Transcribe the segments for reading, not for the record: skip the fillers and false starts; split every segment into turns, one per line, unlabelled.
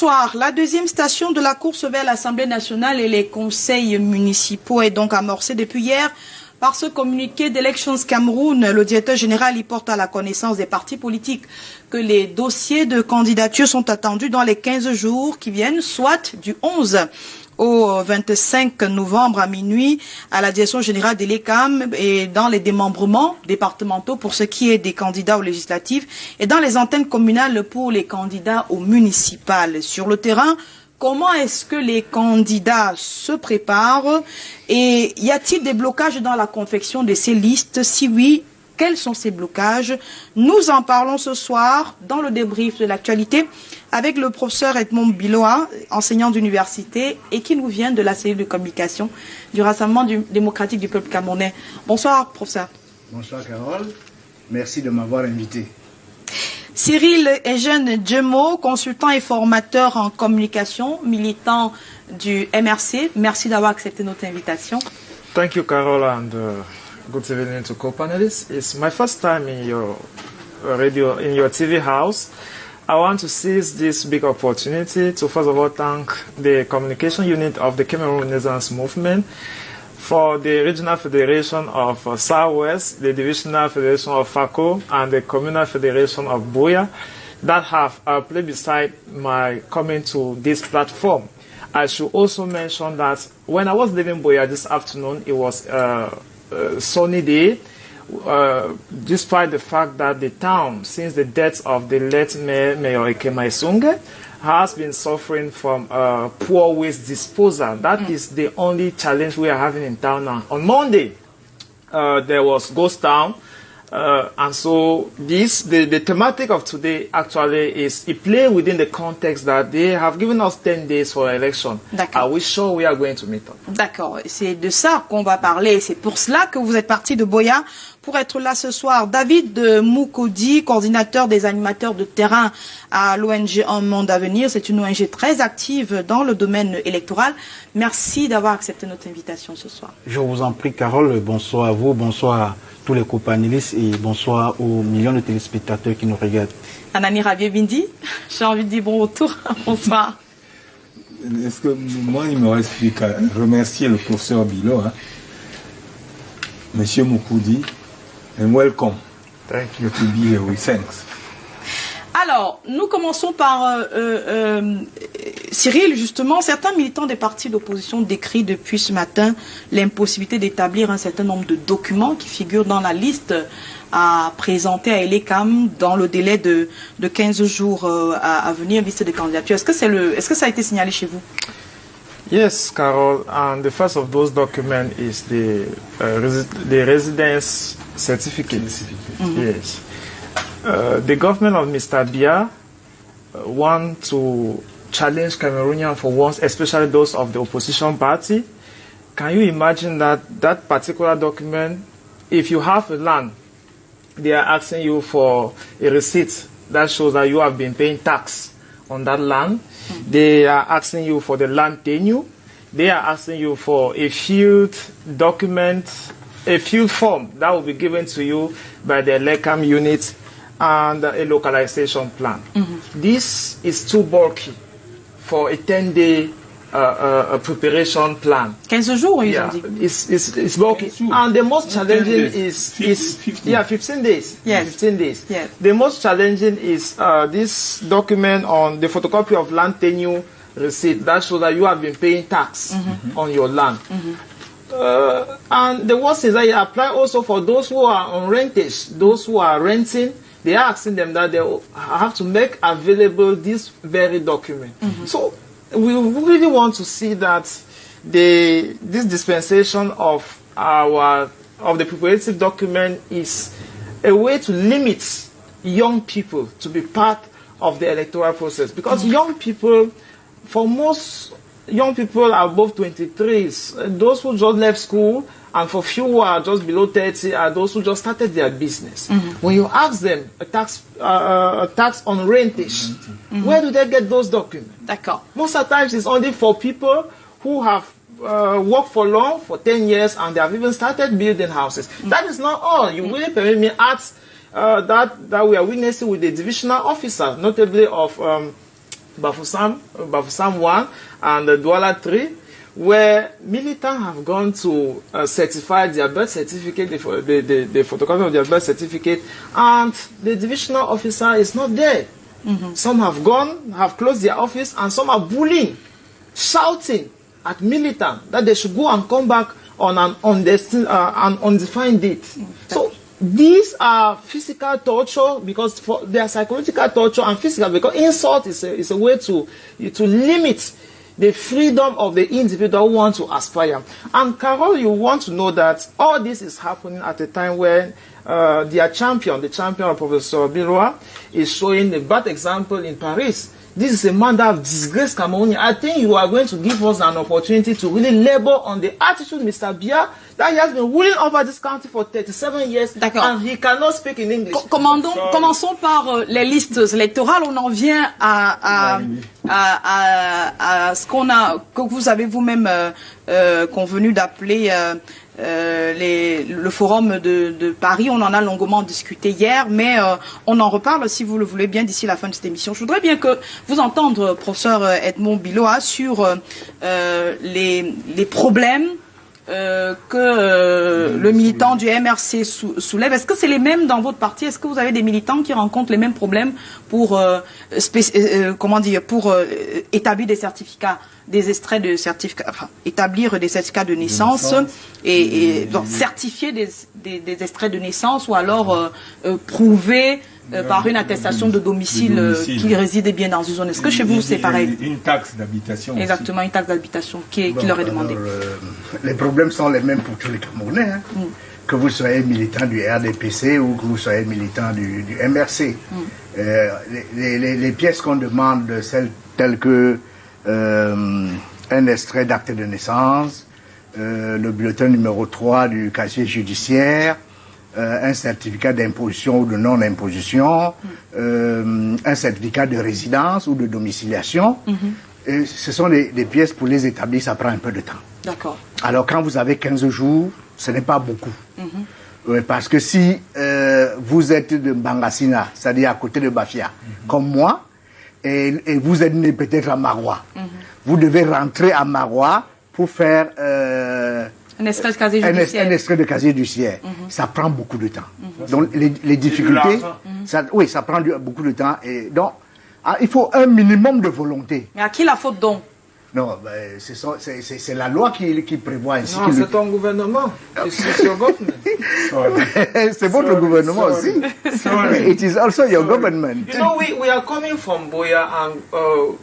Bonsoir. La deuxième station de la course vers l'Assemblée nationale et les conseils municipaux est donc amorcée depuis hier par ce communiqué d'Elections Cameroun. Le directeur général y porte à la connaissance des partis politiques que les dossiers de candidature sont attendus dans les 15 jours qui viennent, soit du 11 au 25 novembre à minuit à la direction générale de l'ECAM et dans les démembrements départementaux pour ce qui est des candidats aux législatives et dans les antennes communales pour les candidats aux municipales. Sur le terrain, comment est-ce que les candidats se préparent et y a-t-il des blocages dans la confection de ces listes? Si oui, quels sont ces blocages? Nous en parlons ce soir dans le débrief de l'actualité avec le professeur Edmond Biloa, enseignant d'université et qui nous vient de la cellule de communication du Rassemblement démocratique du peuple camerounais. Bonsoir, professeur.
Bonsoir, Carole. Merci de m'avoir invité.
Cyril Eugène Djemo, consultant et formateur en communication, militant du MRC. Merci d'avoir accepté notre invitation.
Thank you, Carole, and good evening to co-panelists. It's my first time in your radio, in your TV house. I want to seize this big opportunity to first of all thank the communication unit of the Cameroon Renaissance Movement for the Regional Federation of Southwest, the Divisional Federation of FACO, and the Communal Federation of Buea that have played beside my coming to this platform. I should also mention that when I was leaving Buea this afternoon, it was a sunny day, despite the fact that the town, since the death of the late Mayor Ekema Isunge, has been suffering from poor waste disposal. That is the only challenge we are having in town now. On Monday, there was Ghost Town, and so the thematic of today actually is it play within the context that they have given us 10 days for election. Are we sure we are going to meet up?
D'accord, c'est de ça qu'on va parler. C'est pour cela que vous êtes parti de Buea pour être là ce soir. David Moukoudi, coordinateur des animateurs de terrain à l'ONG Un Monde à Venir. C'est une ONG très active dans le domaine électoral. Merci d'avoir accepté notre invitation ce soir.
Je vous en prie, Carole. Bonsoir à vous, bonsoir à tous les co-panélistes et bonsoir aux millions de téléspectateurs qui nous regardent.
Anani Rabier-Bindi, j'ai envie de dire bon retour. Bonsoir.
Est-ce que moi, il me reste plus qu'à remercier le professeur Bilo, Monsieur Moukoudi, and welcome.
Thank you.
To be here with thanks.
Alors, nous commençons par Cyril, justement. Certains militants des partis d'opposition décrivent depuis ce matin l'impossibilité d'établir un certain nombre de documents qui figurent dans la liste à présenter à l'ECAM dans le délai de 15 jours à venir, liste de candidatures. Est-ce que ça a été signalé chez vous?
Yes, Carol, and the first of those documents is the residence certificate. Mm-hmm. Yes. The government of Mr. Biya want to challenge Cameroonians for once, especially those of the opposition party. Can you imagine that particular document, if you have a land, they are asking you for a receipt that shows that you have been paying tax on that land. Mm-hmm. They are asking you for the land tenure. They are asking you for a field document, a field form that will be given to you by the LECAM unit and a localization plan. Mm-hmm. This is too bulky for a 10-day preparation plan.
15 jours, ils
yeah,
ont dit.
It's bulky. And the most challenging is 15 days.
Yes.
15 days.
Yes.
The most challenging is this document on the photocopy of land tenure receipt that shows that you have been paying tax on your land. And the worst is that it applies also for those who are on rentage, those who are renting. They are asking them that they have to make available this very document. So we really want to see that this dispensation of the preparative document is a way to limit young people to be part of the electoral process, because young people, for most young people are above 23, those who just left school, and for few who are just below 30 are those who just started their business. When you ask them a tax on rentage, where do they get those documents?
D'accord.
Most of the times it's only for people who have worked for long, for 10 years, and they have even started building houses. That is not all. You really permit me ask that we are witnessing with the divisional officer, notably of Bafoussam 1 and Douala 3, where militants have gone to certify their birth certificate, the photocopy of their birth certificate, and the divisional officer is not there. Some have gone, have closed their office, and some are bullying, shouting at militants that they should go and come back on an undefined date. So these are physical torture, because they are psychological torture and physical, because insult is a way to limit the freedom of the individual who want to aspire. And Carol, you want to know that all this is happening at a time when their champion, the champion of Professor Biloa, is showing a bad example in Paris. This is a man that has disgraced Cameroon. I think you are going to give us an opportunity to really labor on the attitude, Mr. Biya, that he has been ruling over this country for 37 years and he cannot speak in English.
Commençons par les listes électorales. On en vient à ce que vous avez vous-même convenu d'appeler le forum de Paris. On en a longuement discuté hier, mais on en reparle si vous le voulez bien d'ici la fin de cette émission. Je voudrais bien que vous entendre, professeur Edmond Biloa, sur les problèmes que le militant du MRC soulève. Est-ce que c'est les mêmes dans votre parti? Est-ce que vous avez des militants qui rencontrent les mêmes problèmes pour établir des certificats, des extraits de certificats, enfin, établir des certificats de naissance et donc certifier des extraits de naissance, ou alors prouver par une attestation de domicile qu'il réside bien dans une zone? Est-ce que chez vous c'est pareil?
Une taxe d'habitation.
Exactement, une taxe d'habitation qui leur est demandée.
Les problèmes sont les mêmes pour tous les Camerounais. Hein. Que vous soyez militant du RDPC ou que vous soyez militant du MRC. Les pièces qu'on demande, celles telles que un extrait d'acte de naissance, le bulletin numéro 3 du casier judiciaire, un certificat d'imposition ou de non-imposition, un certificat de résidence ou de domiciliation. Et ce sont des pièces, pour les établir, ça prend un peu de temps.
D'accord.
Alors quand vous avez 15 jours, ce n'est pas beaucoup. Parce que si vous êtes de Bangassina, c'est-à-dire à côté de Bafia, comme moi, et vous êtes né peut-être à Marois, vous devez rentrer à Marois pour faire
un extrait de casier judiciaire.
Un extrait de casier judiciaire. Ça prend beaucoup de temps. Donc les difficultés, ça prend beaucoup de temps. Et donc, il faut un minimum de volonté.
Mais à qui la faute donc?
Non, ben, c'est la loi qui prévoit ainsi.
Non, c'est ton gouvernement. C'est your government.
C'est votre gouvernement aussi. It is also your government.
You know, we are coming from Boya, and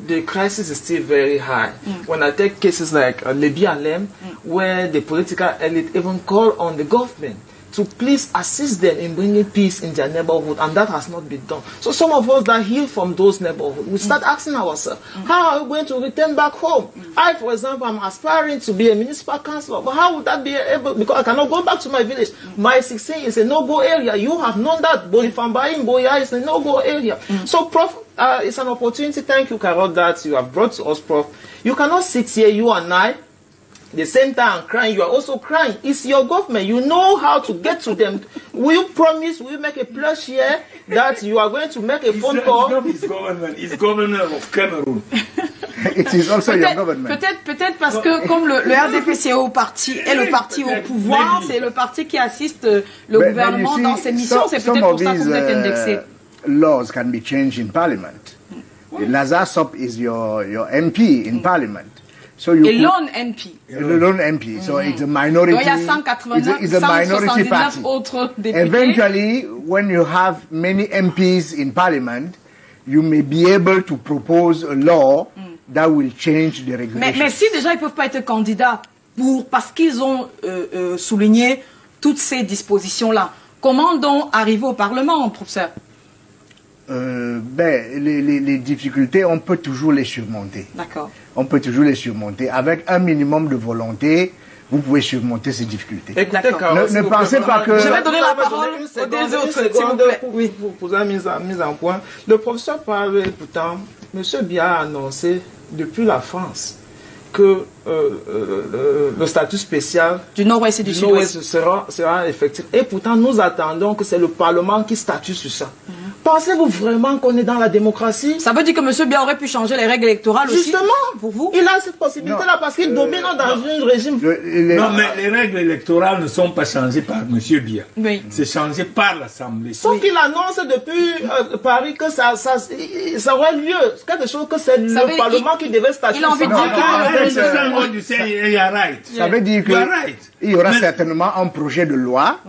the crisis is still very high. When I take cases like Lebi Alem, where the political elite even call on the government to please assist them in bringing peace in their neighborhood, and that has not been done. So some of us that heal from those neighborhoods, we start asking ourselves, how are we going to return back home? I, for example, am aspiring to be a municipal councillor, but how would that be able, because I cannot go back to my village. My 16 is a no-go area. You have known that. Bolifambai in Boya is a no-go area. So, Prof, it's an opportunity. Thank you, Carol, that you have brought to us, Prof. You cannot sit here, you and I, the same time crying. You are also crying. It's your government. You know how to get to them. Will you promise, will you make a pledge here that you are going to make a phone call?
It's not his government, it's governor of Cameroon.
It is also your government.
Peut-être parce que comme le RDPC est le parti au pouvoir, c'est le parti qui assiste le gouvernement dans ses missions. C'est peut-être pour ça que vous êtes indexé.
Laws can be changed in Parliament. Lazare Sop is your MP in Parliament. So you
lone MP.
Lone MP. So it's a minority.
Donc il y a 189,
it's a minority
179
party.
autres députés.
Eventually, when you have many MPs in Parliament, you may be able to propose a law that will change the regulation.
Mais si déjà ils peuvent pas être candidats parce qu'ils ont souligné toutes ces dispositions-là, comment donc arriver au Parlement, professeur?
Les difficultés, on peut toujours les surmonter.
D'accord.
On peut toujours les surmonter. Avec un minimum de volonté, vous pouvez surmonter ces difficultés.
Écoutez, Carlos,
ne pensez pas que...
Je vais donner la parole aux deux autres, s'il vous plaît.
Oui, pour la mise en point. Le professeur parlait pourtant, M. Biya a annoncé depuis la France que le statut spécial
du Nord-Ouest et du Sud-Ouest
sera effectif. Et pourtant, nous attendons que c'est le Parlement qui statue sur ça.
Pensez-vous vraiment qu'on est dans la démocratie?
Ça veut dire que M. Biya aurait pu changer les règles électorales aussi?
Justement,
pour vous?
Il a cette possibilité-là parce qu'il domine dans un régime.
Non, mais les règles électorales ne sont pas changées par M. Biya.
Oui.
C'est changé par l'Assemblée.
Sauf qu'il annonce depuis Paris que ça aurait lieu. C'est quelque chose que c'est le Parlement qui devait statuer.
Il a envie de dire
Ça veut dire qu'il y aura certainement un projet de loi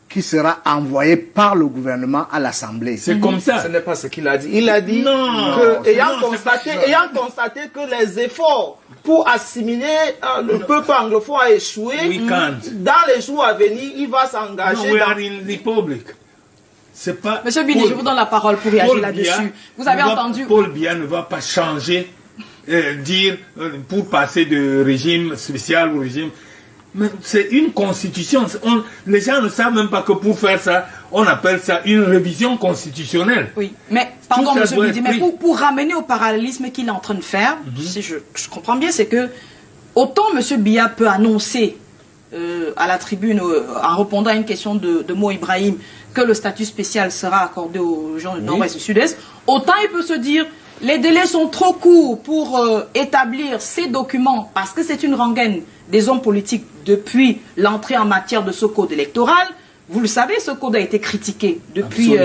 qui sera envoyé par le gouvernement à l'Assemblée.
C'est comme ça.
Ce n'est pas ce qu'il a dit. Il a dit ayant constaté que les efforts pour assimiler le peuple anglophone a échoué, dans les jours à venir, il va s'engager dans
une république. C'est pas.
Monsieur Bini, je vous donne la parole pour réagir là-dessus. Vous avez entendu.
Paul Biya ne va pas changer, pour passer de régime spécial au régime. Mais c'est une constitution. Les gens ne savent même pas que pour faire ça, on appelle ça une révision constitutionnelle.
Oui, mais pardon, M. Bidi, mais pour ramener au parallélisme qu'il est en train de faire, si je comprends bien, c'est que autant M. Biya peut annoncer à la tribune, en répondant à une question de Mo Ibrahim, que le statut spécial sera accordé aux gens du Nord-Ouest et du Sud-Est, autant il peut se dire les délais sont trop courts pour établir ces documents, parce que c'est une rengaine des hommes politiques depuis l'entrée en matière de ce code électoral. Vous le savez, ce code a été critiqué depuis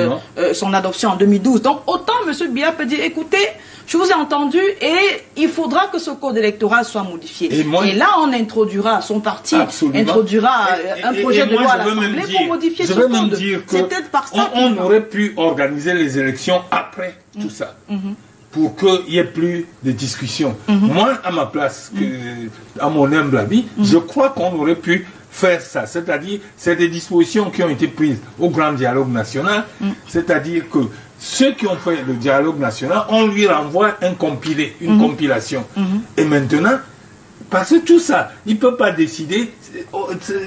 son adoption en 2012. Donc autant M. Biya peut dire, écoutez, je vous ai entendu et il faudra que ce code électoral soit modifié. Et là, on introduira, son parti introduira un projet de loi à l'Assemblée pour modifier ce code.
Je veux même dire qu'on aurait pu organiser les élections après tout ça. Pour qu'il n'y ait plus de discussion. Moi, à ma place, à mon humble avis, je crois qu'on aurait pu faire ça. C'est-à-dire, c'est des dispositions qui ont été prises au grand dialogue national. C'est-à-dire que ceux qui ont fait le dialogue national, on lui renvoie un compilé, une compilation. Et maintenant, parce que tout ça, il ne peut pas décider.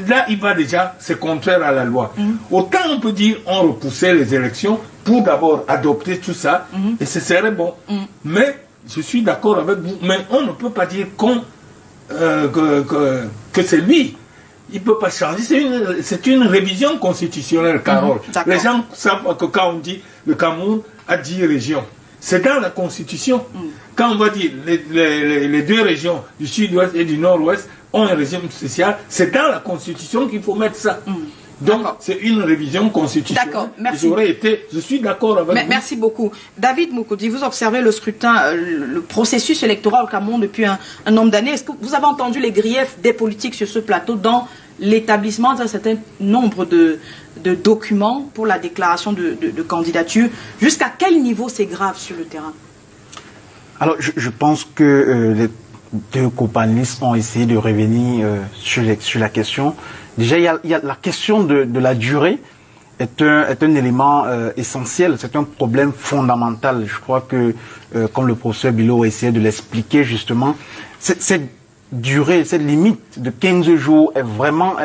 Là, il va déjà, c'est contraire à la loi. Autant on peut dire, on repoussait les élections pour d'abord adopter tout ça, et ce serait bon. Mais, je suis d'accord avec vous, mais on ne peut pas dire que c'est lui. Il ne peut pas changer. C'est une révision constitutionnelle, Carole. Les gens savent que quand on dit le Cameroun a 10 régions, c'est dans la Constitution. Quand on va dire les deux régions du Sud-Ouest et du Nord-Ouest ont un régime spécial, c'est dans la Constitution qu'il faut mettre ça. Donc, c'est une révision constitutionnelle.
D'accord, merci.
Je suis d'accord avec vous.
Merci beaucoup. David Moukoudi, vous observez le scrutin, le processus électoral au Cameroun depuis un nombre d'années. Est-ce que vous avez entendu les griefs des politiques sur ce plateau dans l'établissement d'un certain nombre de documents pour la déclaration de candidature? Jusqu'à quel niveau c'est grave sur le terrain?
Alors, je pense que les deux co-panélistes ont essayé de revenir sur la question. Déjà, il y a la question de la durée est un élément essentiel, c'est un problème fondamental. Je crois que, comme le professeur Bilo essayait de l'expliquer justement, cette durée, cette limite de 15 jours elle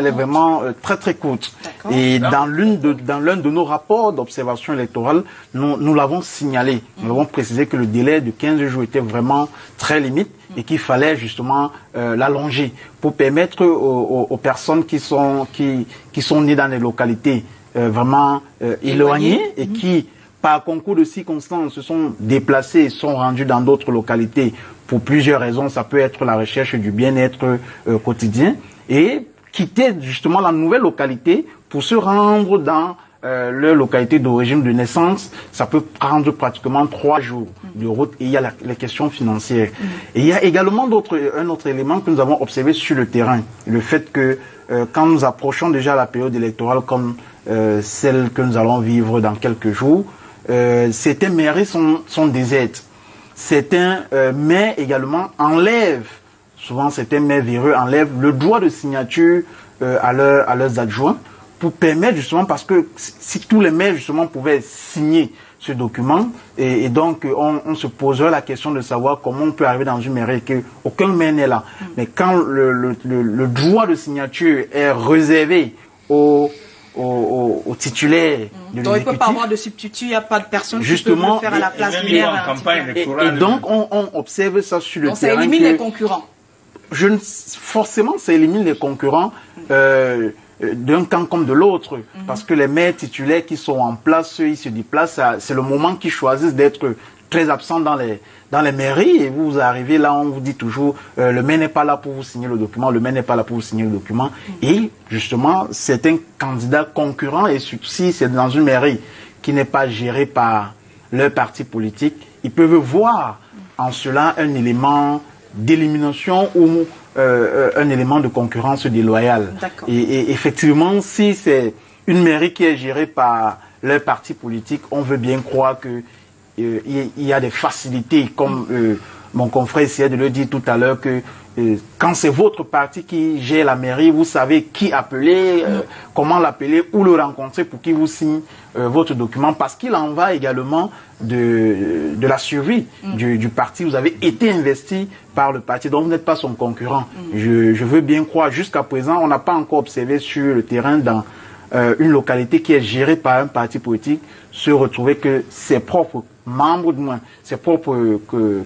est vraiment très très courte. Et dans l'un de nos rapports d'observation électorale, nous l'avons signalé. Nous avons précisé que le délai de 15 jours était vraiment très limite et qu'il fallait justement l'allonger pour permettre aux personnes qui sont nées dans des localités vraiment éloignées et qui, par concours de circonstances, se sont déplacés et sont rendus dans d'autres localités pour plusieurs raisons. Ça peut être la recherche du bien-être quotidien et quitter justement la nouvelle localité pour se rendre dans leur localité d'origine de naissance. Ça peut prendre pratiquement 3 jours de route et il y a les questions financières. Et il y a également un autre élément que nous avons observé sur le terrain. Le fait que quand nous approchons déjà la période électorale comme celle que nous allons vivre dans quelques jours, certaines mairies sont désertes. Certains maires également enlèvent, souvent certains maires véreux enlèvent le droit de signature à leurs adjoints pour permettre justement, parce que si tous les maires justement pouvaient signer ce document, et donc on se poserait la question de savoir comment on peut arriver dans une mairie et qu'aucun maire n'est là. Mais quand le droit de signature est réservé au titulaire de l'exécutif.
Donc il ne peut pas avoir de substitut, il n'y a pas de personne qui peut le faire à la place du maire.
Et donc on observe ça sur le terrain.
Ça élimine les concurrents.
Forcément, ça élimine les concurrents. d'un camp comme de l'autre. Parce que les maires titulaires qui sont en place, ils se déplacent, c'est le moment qu'ils choisissent d'être très absents dans les mairies, et vous arrivez là, on vous dit toujours, le maire n'est pas là pour vous signer le document, le maire n'est pas là pour vous signer le document. Et justement, certains candidats concurrents, et si c'est dans une mairie qui n'est pas gérée par leur parti politique, ils peuvent voir en cela un élément d'élimination ou un élément de concurrence déloyale. Et effectivement, si c'est une mairie qui est gérée par leur parti politique, on veut bien croire que il y a des facilités, comme mon confrère essayait de le dire tout à l'heure, que quand c'est votre parti qui gère la mairie, vous savez qui appeler, comment l'appeler, où le rencontrer pour qu'il vous signe votre document, parce qu'il en va également de la survie du parti. Vous avez été investi par le parti, donc vous n'êtes pas son concurrent. Je veux bien croire, jusqu'à présent, on n'a pas encore observé sur le terrain dans une localité qui est gérée par un parti politique se retrouver que ses propres membres, du moins ses propres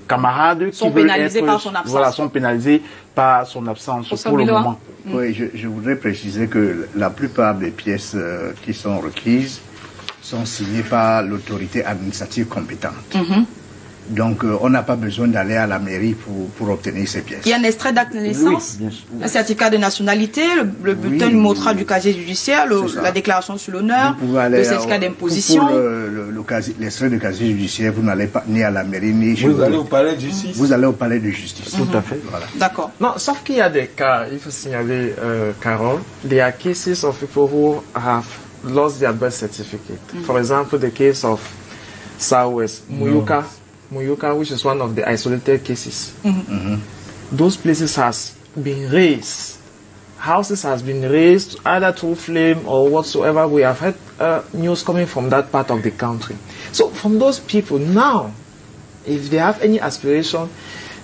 camarades
sont pénalisés par son absence.
Voilà, sont pénalisés par son absence pour le moment.
Oui, je voudrais préciser que la plupart des pièces qui sont requises sont signées par l'autorité administrative compétente. Donc, on n'a pas besoin d'aller à la mairie pour obtenir ces pièces.
Il y a un extrait d'acte de naissance, un certificat de nationalité, le bulletin numéro 3 du casier judiciaire, la déclaration sur l'honneur, le certificat d'imposition.
Pour l'extrait de casier judiciaire, vous n'allez pas ni à la mairie, ni chez vous.
Vous allez au palais de justice.
Vous allez au palais de justice.
Tout à fait.
Voilà.
D'accord.
Non, sauf qu'il y a des cas, il faut signaler, Carole, there are cases of people who have lost their birth certificate. For example, the case of Southwest, Muyuka, which is one of the isolated cases. Those places has been razed. Houses has been razed either through flame or whatsoever. We have heard news coming from that part of the country. So from those people now, if they have any aspiration,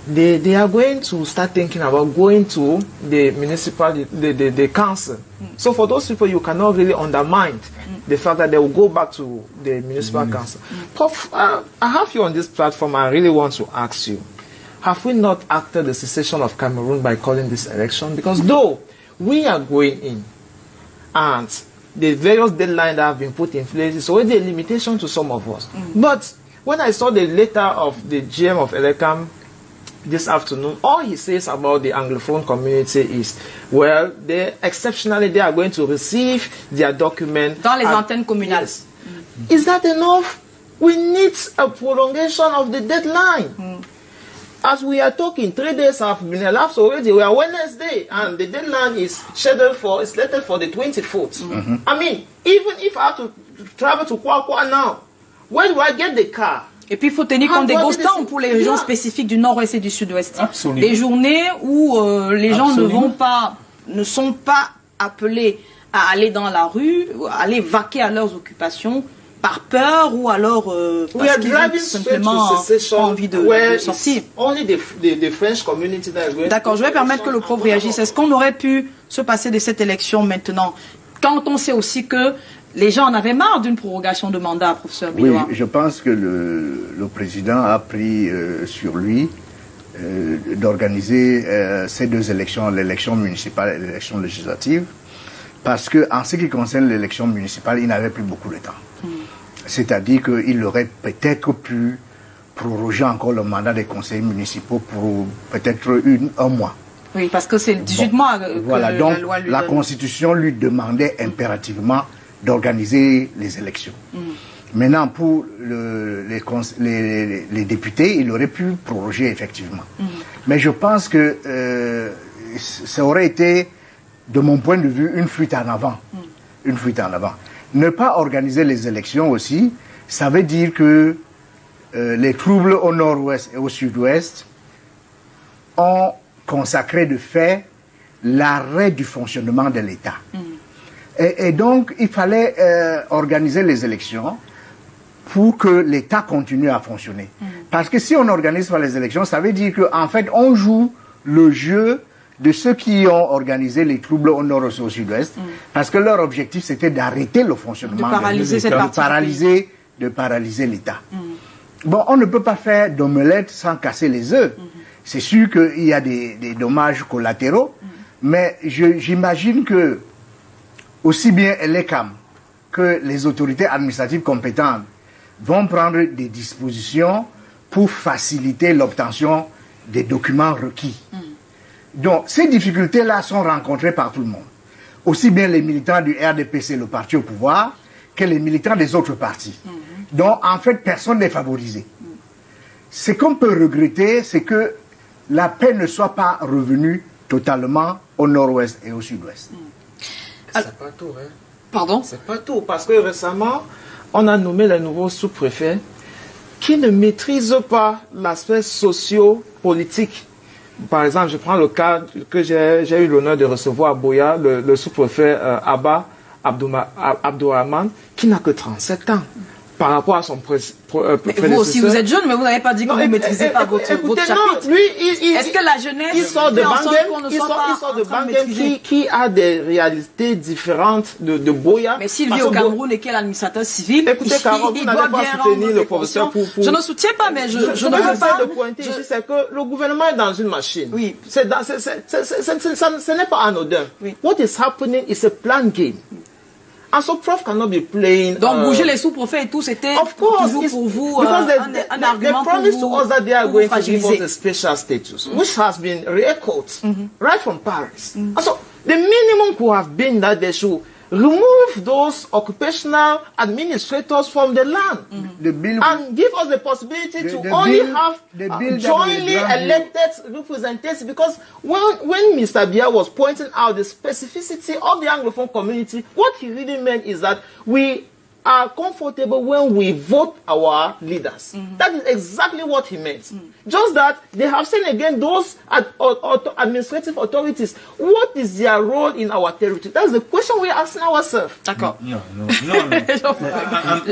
they are going to start thinking about going to the municipality, the council. So for those people, you cannot really undermine the fact that they will go back to the municipal council. Prof, I have you on this platform. I really want to ask you, have we not acted the secession of Cameroon by calling this election? Because though we are going in, and the various deadlines that have been put in place is already a limitation to some of us. But when I saw the letter of the GM of Elekam this afternoon, all he says about the Anglophone community is, well, exceptionally they are going to receive their document
dans les antennes communales.
Is that enough? We need a prolongation of the deadline. As we are talking, 3 days have been elapsed already. We are Wednesday, and the deadline is slated for the 24th. I mean, even if I have to travel to Kwakwa now, where do I get the car?
Et puis il faut tenir compte des ghost towns pour les régions spécifiques du nord-ouest et du sud-ouest. Des journées où les gens ne sont pas appelés à aller dans la rue, à aller vaquer à leurs occupations par peur ou alors parce qu'ils ont simplement pas envie de sortir. D'accord, je vais permettre que le prof réagisse. Est-ce qu'on aurait pu se passer de cette élection maintenant, quand on sait aussi que les gens en avaient marre d'une prorogation de mandat, professeur Biloa?
Oui, je pense que le président a pris sur lui d'organiser ces deux élections, l'élection municipale et l'élection législative, parce que en ce qui concerne l'élection municipale, il n'avait plus beaucoup de temps. C'est-à-dire qu'il aurait peut-être pu proroger encore le mandat des conseillers municipaux pour peut-être un mois.
Oui, parce que c'est 18 mois que
voilà, donc
la loi lui
la
donne.
Constitution lui demandait impérativement d'organiser les élections. Maintenant, pour les députés, il aurait pu proroger effectivement. Mais je pense que ça aurait été, de mon point de vue, une fuite en avant. Une fuite en avant. Ne pas organiser les élections aussi, ça veut dire que les troubles au nord-ouest et au sud-ouest ont consacré de fait l'arrêt du fonctionnement de l'État. Et donc, il fallait organiser les élections pour que l'État continue à fonctionner. Parce que si on n'organise pas les élections, ça veut dire qu'en fait, on joue le jeu de ceux qui ont organisé les troubles au nord et au sud-ouest, parce que leur objectif, c'était d'arrêter le fonctionnement
de paralyser cette partie
de paralyser l'État. Bon, on ne peut pas faire d'omelette sans casser les œufs. C'est sûr qu'il y a des dommages collatéraux, mais j'imagine que aussi bien l'ECAM que les autorités administratives compétentes vont prendre des dispositions pour faciliter l'obtention des documents requis. Donc, ces difficultés-là sont rencontrées par tout le monde. Aussi bien les militants du RDPC, le parti au pouvoir, que les militants des autres partis. Donc, en fait, personne n'est favorisé. Ce qu'on peut regretter, c'est que la paix ne soit pas revenue totalement au nord-ouest et au sud-ouest.
C'est pas tout, hein.
Pardon?
C'est pas tout, parce que récemment, on a nommé les nouveaux sous-préfets qui ne maîtrisent pas l'aspect socio-politique. Par exemple, je prends le cas que j'ai eu l'honneur de recevoir à Boya, le sous-préfet Abba Abdourahman, qui n'a que 37 ans. Par rapport à son prédécesseur.
Vous aussi, vous êtes jeune, mais vous n'avez pas dit que vous ne maîtrisez pas votre chapitre.
Non, lui,
est-ce que la jeunesse
il sort de Banguen qui a des réalités différentes de Boya.
Mais s'il vit au Cameroun et qu'il est administrateur civil,
écoutez, Carole, vous n'allez pas soutenir le professeur pour...
Je ne soutiens pas, mais je ne veux pas...
de pointer ici, c'est que le gouvernement est dans une machine.
Oui.
Ce n'est pas anodin.
Oui.
What is happening is a plan game. And so Prof cannot be playing.
Donc bouger les sous-préfets et tout, c'était toujours pour vous un argument pour vous.
They promised to us that they are going to give us a special status, which has been re-echoed right from Paris. And so the minimum could have been that they should remove those occupational administrators from the land and give us the possibility to only have jointly elected representatives, because when Mr. Biya was pointing out the specificity of the Anglophone community, what he really meant is that we are comfortable when we vote our leaders. That is exactly what he meant. Just that they have said again, those administrative authorities, what is their role in our territory? That's the question we are asking ourselves.
D'accord.
Non.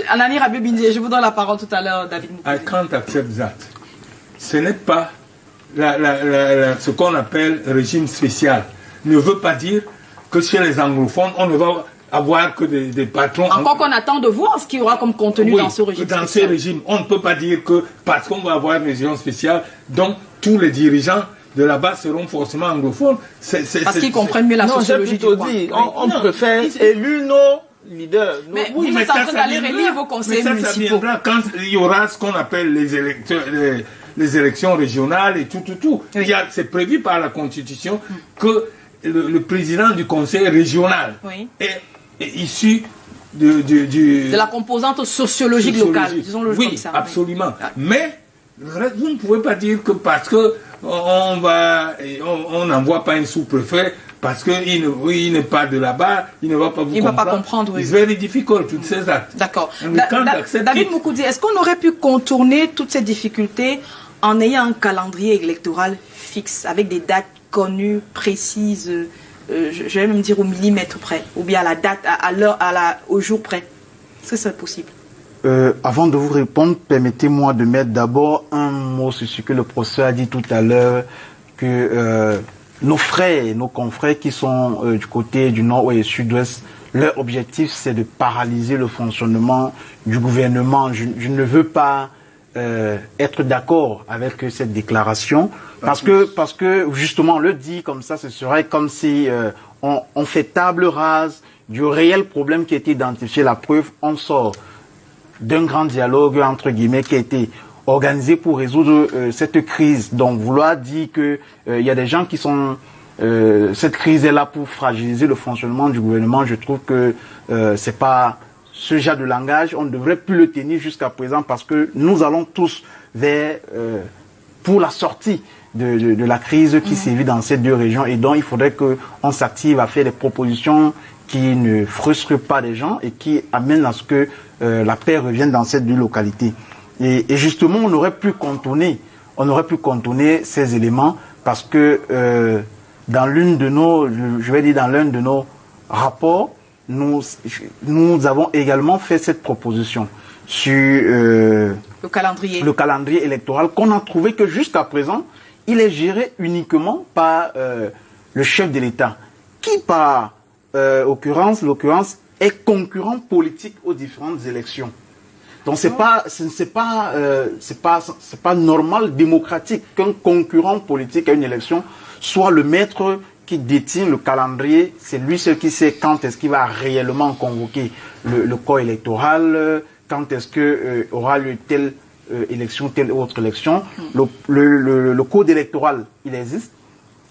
Anani Rabibindi, je vous donne la parole tout à l'heure, David Moukouzi.
I can't accept that. Ce n'est pas ce qu'on appelle régime spécial. Ne veut pas dire que chez les anglophones, on ne va avoir que des patrons.
Encore qu'on attend de voir ce qu'il y aura comme contenu dans ce régime
dans
spécial.
ce régime, on ne peut pas dire que parce qu'on va avoir une région spéciale, donc tous les dirigeants de là-bas seront forcément anglophones.
Parce qu'ils comprennent mieux la sociologie du coin.
On préfère élire nos leaders.
Mais vous êtes en train d'aller relire vos conseils municipaux.
Ça viendra quand il y aura ce qu'on appelle les élections régionales et tout.
Oui.
C'est prévu par la Constitution que le président du conseil régional est issu de
la composante sociologique locale, disons-le comme ça.
Oui, absolument. Mais vous ne pouvez pas dire que parce que on n'envoie pas un sous-préfet parce qu'il n'est pas de là-bas, il ne va pas vous comprendre.
Il ne va pas comprendre, oui.
It's very difficult to say that.
D'accord. David Moukouzi, est-ce qu'on aurait pu contourner toutes ces difficultés en ayant un calendrier électoral fixe, avec des dates connues, précises, je vais même dire au millimètre près, ou bien à la date, à l'heure, au jour près? Est-ce que c'est possible?
Avant de vous répondre, permettez-moi de mettre d'abord un mot sur ce que le professeur a dit tout à l'heure, que nos frères, nos confrères qui sont du côté du nord et sud-ouest, leur objectif c'est de paralyser le fonctionnement du gouvernement. Je ne veux pas être d'accord avec cette déclaration, parce que justement on le dit comme ça, ce serait comme si on fait table rase du réel problème qui a été identifié. La preuve, on sort d'un grand dialogue entre guillemets qui a été organisé pour résoudre cette crise. Donc vouloir dire que il y a des gens qui sont cette crise est là pour fragiliser le fonctionnement du gouvernement, je trouve que c'est pas ce genre de langage, on ne devrait plus le tenir jusqu'à présent, parce que nous allons tous vers pour la sortie de la crise qui sévit dans ces deux régions, et donc il faudrait qu'on s'active à faire des propositions qui ne frustrent pas les gens et qui amènent à ce que la paix revienne dans ces deux localités. Et justement, on aurait pu contourner ces éléments, parce que dans l'une de nos, je vais dire dans l'un de nos rapports, nous avons également fait cette proposition sur le calendrier électoral, qu'on a trouvé que jusqu'à présent, il est géré uniquement par le chef de l'État, qui par l'occurrence est concurrent politique aux différentes élections. Donc c'est pas normal, démocratique, qu'un concurrent politique à une élection soit le maître qui détient le calendrier, c'est lui seul qui sait quand est-ce qu'il va réellement convoquer le corps électoral, quand est-ce que aura lieu telle élection, telle autre élection. Le code électoral, il existe.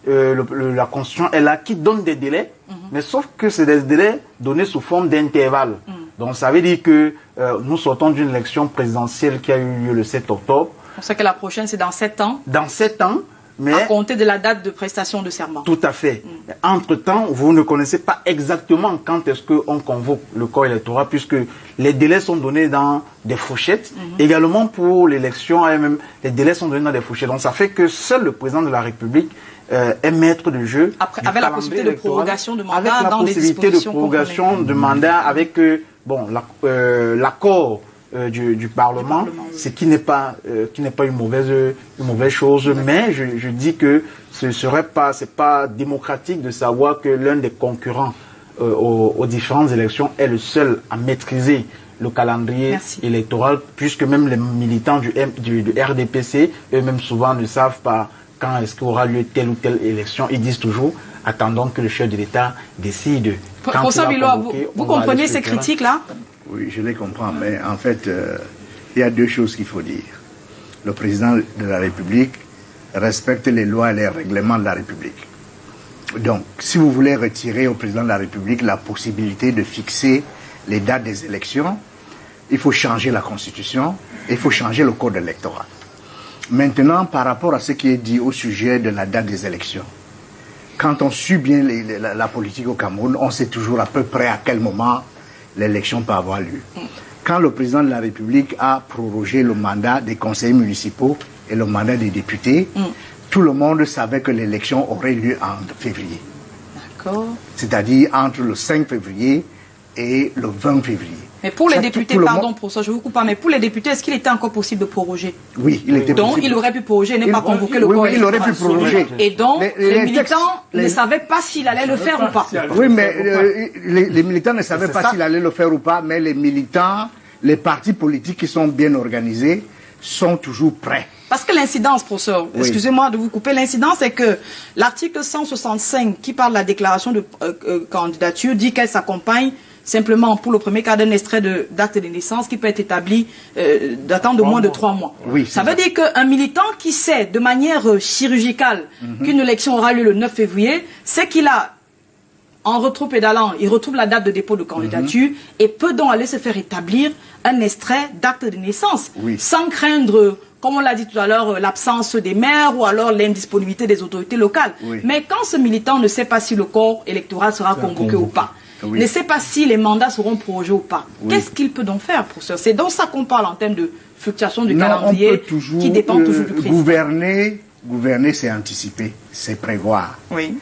La Constitution est là, qui donne des délais, mais sauf que c'est des délais donnés sous forme d'intervalle. Donc ça veut dire que nous sortons d'une élection présidentielle qui a eu lieu le 7 octobre.
On sait que la prochaine, c'est dans 7 ans.
Dans 7 ans, mais...
À compter de la date de prestation de serment.
Tout à fait. Entre-temps, vous ne connaissez pas exactement quand est-ce qu'on convoque le corps électoral, puisque les délais sont donnés dans des fourchettes. Également pour l'élection, les délais sont donnés dans des fourchettes. Donc ça fait que seul le président de la République est maître du jeu.
Après, avec la possibilité de prorogation de mandat,
avec la possibilité de prorogation de mandat, avec l'accord du Parlement, ce qui n'est pas une mauvaise chose, mais je dis que c'est pas démocratique de savoir que l'un des concurrents aux différentes élections est le seul à maîtriser le calendrier électoral, puisque même les militants du RDPC eux-mêmes souvent ne savent pas quand est-ce qu'aura lieu telle ou telle élection. Ils disent toujours attendons que le chef de l'État décide.
Professeur Biloa, vous comprenez ces critiques-là?
Oui, je les comprends, mais en fait, il y a deux choses qu'il faut dire. Le président de la République respecte les lois et les règlements de la République. Donc, si vous voulez retirer au président de la République la possibilité de fixer les dates des élections, il faut changer la Constitution, il faut changer le code électoral. Maintenant, par rapport à ce qui est dit au sujet de la date des élections, quand on suit bien la politique au Cameroun, on sait toujours à peu près à quel moment l'élection peut avoir lieu. Quand le président de la République a prorogé le mandat des conseillers municipaux et le mandat des députés, tout le monde savait que l'élection aurait lieu en février.
D'accord.
C'est-à-dire entre le 5 février et le 20 février.
Mais pour les députés, pardon pour ça, je vous coupe pas, mais pour les députés, est-ce qu'il était encore possible de proroger?
Oui, il était
donc,
possible.
il aurait pu proroger et ne pas convoquer le corps.
Oui, il aurait pu proroger.
Et donc, les militants ne savaient pas s'il allait le faire ou pas.
Oui, mais les militants ne savaient pas s'il allait le faire ou pas, mais les militants, les partis politiques qui sont bien organisés, sont toujours prêts.
Parce que l'incidence, professeur, excusez-moi de vous couper, l'incidence c'est que l'article 165 qui parle de la déclaration de candidature dit qu'elle s'accompagne simplement pour le premier cas d'un extrait d'acte de naissance qui peut être établi datant de moins de 3 mois.
Oui,
ça veut dire qu'un militant qui sait de manière chirurgicale qu'une élection aura lieu le 9 février, c'est qu'il a, en rétropédalant, il retrouve la date de dépôt de candidature et peut donc aller se faire établir un extrait d'acte de naissance sans craindre, comme on l'a dit tout à l'heure, l'absence des maires ou alors l'indisponibilité des autorités locales. Mais quand ce militant ne sait pas si le corps électoral sera convoqué ou pas, ne sait pas si les mandats seront prorogés ou pas, qu'est-ce qu'il peut donc faire pour ça? C'est donc ça qu'on parle en termes de fluctuation du calendrier qui dépend toujours du président.
Gouverner, c'est anticiper, c'est prévoir.
Oui.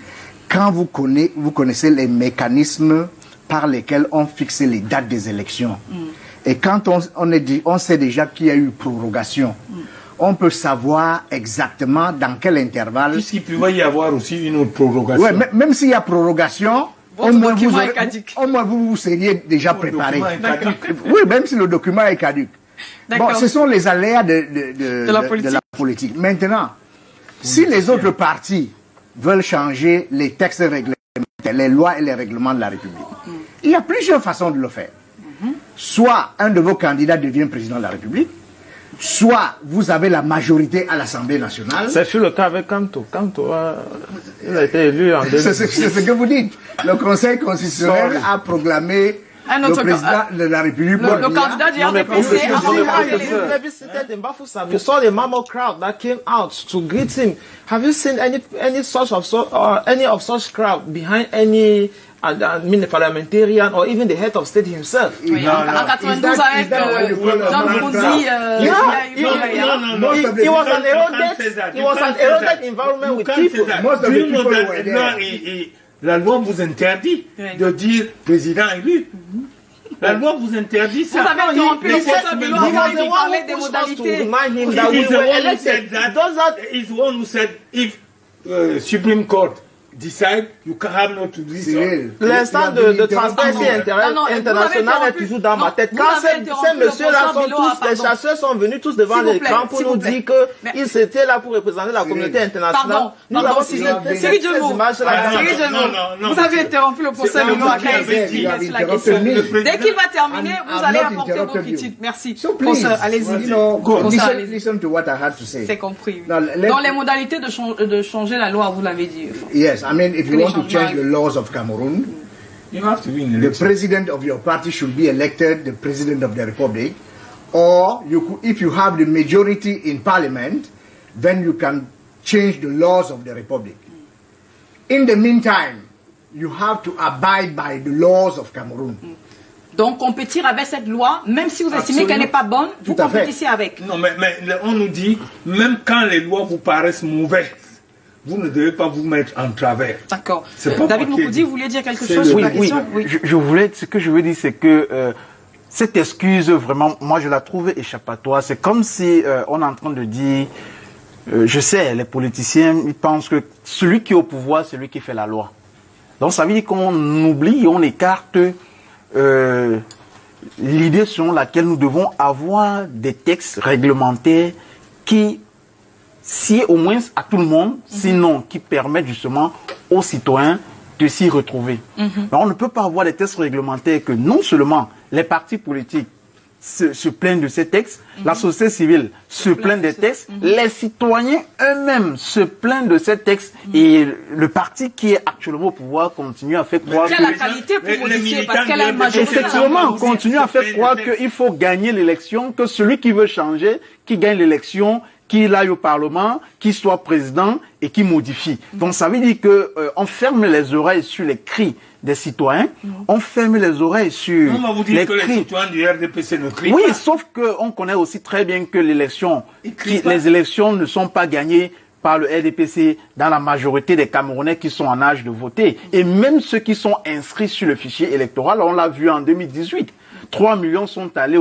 Quand vous connaissez les mécanismes par lesquels on fixe les dates des élections, et quand on sait déjà qu'il y a eu prorogation, on peut savoir exactement dans quel intervalle...
Puisqu'il peut y avoir aussi une autre prorogation.
Oui, même s'il y a prorogation... Au moins, vous seriez déjà préparé. Oui, même si le document est caduc. Bon, ce sont les aléas de la politique. Maintenant, si les autres partis veulent changer les textes réglementaires, les lois et les règlements de la République, il y a plusieurs façons de le faire. Soit un de vos candidats devient président de la République, soit vous avez la majorité à l'Assemblée nationale.
C'est le cas avec Kanto. Kanto, il a été élu en 2010.
C'est ce que vous dites. Le Conseil constitutionnel a proclamé le président de la République.
Le candidat du RDPC
a You saw the mammal crowd that came out to greet him. Have you seen any of such crowd behind any the parliamentarian or even the head of state himself?
Oui, en 92 avec Jean Bouzi,
he was an eroded environment with people.
Most of the people were there.
La loi vous interdit de dire président élu. La loi vous interdit ça.
Vous avez interrompu le professeur Biloa quand il parlait des modalités.
He's the one who said if Supreme Court decide, you can have not to do it.
L'instant de Transparency International est toujours dans ma tête. Quand ces messieurs-là sont tous, les chasseurs sont venus tous devant l'écran pour nous dire qu'ils étaient là pour représenter la communauté internationale. Nous avons ces images-là.
Vous avez interrompu le procès de loi. Dès qu'il va terminer, vous allez apporter vos critiques. Merci. Allez-y.
Listen to what I had to say.
C'est compris. Dans les modalités de changer la loi, vous l'avez dit.
Yes, I mean, if you want to change the laws of Cameroon,
you have to win
the president of your party should be elected the president of the republic, or if you have the majority in parliament, then you can change the laws of the republic. In the meantime, you have to abide by the laws of Cameroon.
Donc, compétir avec cette loi, même si vous estimez qu'elle n'est pas bonne, vous compétissez avec.
Non, mais on nous dit, même quand les lois vous paraissent mauvaises, vous ne devez pas vous mettre en travers.
D'accord. David Moukoudi, vous vouliez dire quelque chose sur la question?
Oui. Ce que je veux dire, c'est que cette excuse, vraiment, moi, je la trouve échappatoire. C'est comme si on est en train de dire, je sais, les politiciens, ils pensent que celui qui est au pouvoir, c'est lui qui fait la loi. Donc, ça veut dire qu'on oublie, on écarte l'idée selon laquelle nous devons avoir des textes réglementaires qui sied au moins à tout le monde, sinon qui permettent justement aux citoyens de s'y retrouver. Mais on ne peut pas avoir des textes réglementaires que non seulement les partis politiques se plaignent de ces textes, la société civile se plaint des textes, les citoyens eux-mêmes se plaignent de ces textes et le parti qui est actuellement au pouvoir continue à faire croire
que... la qualité pour modifier parce qu'elle a une majorité.
Effectivement, continue à faire croire qu'il faut gagner l'élection, que celui qui veut changer, qui gagne l'élection, qu'il aille au Parlement, qu'il soit président et qu'il modifie. Donc ça veut dire que on ferme les oreilles sur les cris des citoyens, on ferme les oreilles sur
les cris. Les citoyens du RDPC ne crient
pas.
Oui,
sauf qu'on connaît aussi très bien que les élections ne sont pas gagnées par le RDPC dans la majorité des Camerounais qui sont en âge de voter. Et même ceux qui sont inscrits sur le fichier électoral, on l'a vu en 2018. 3 millions sont allés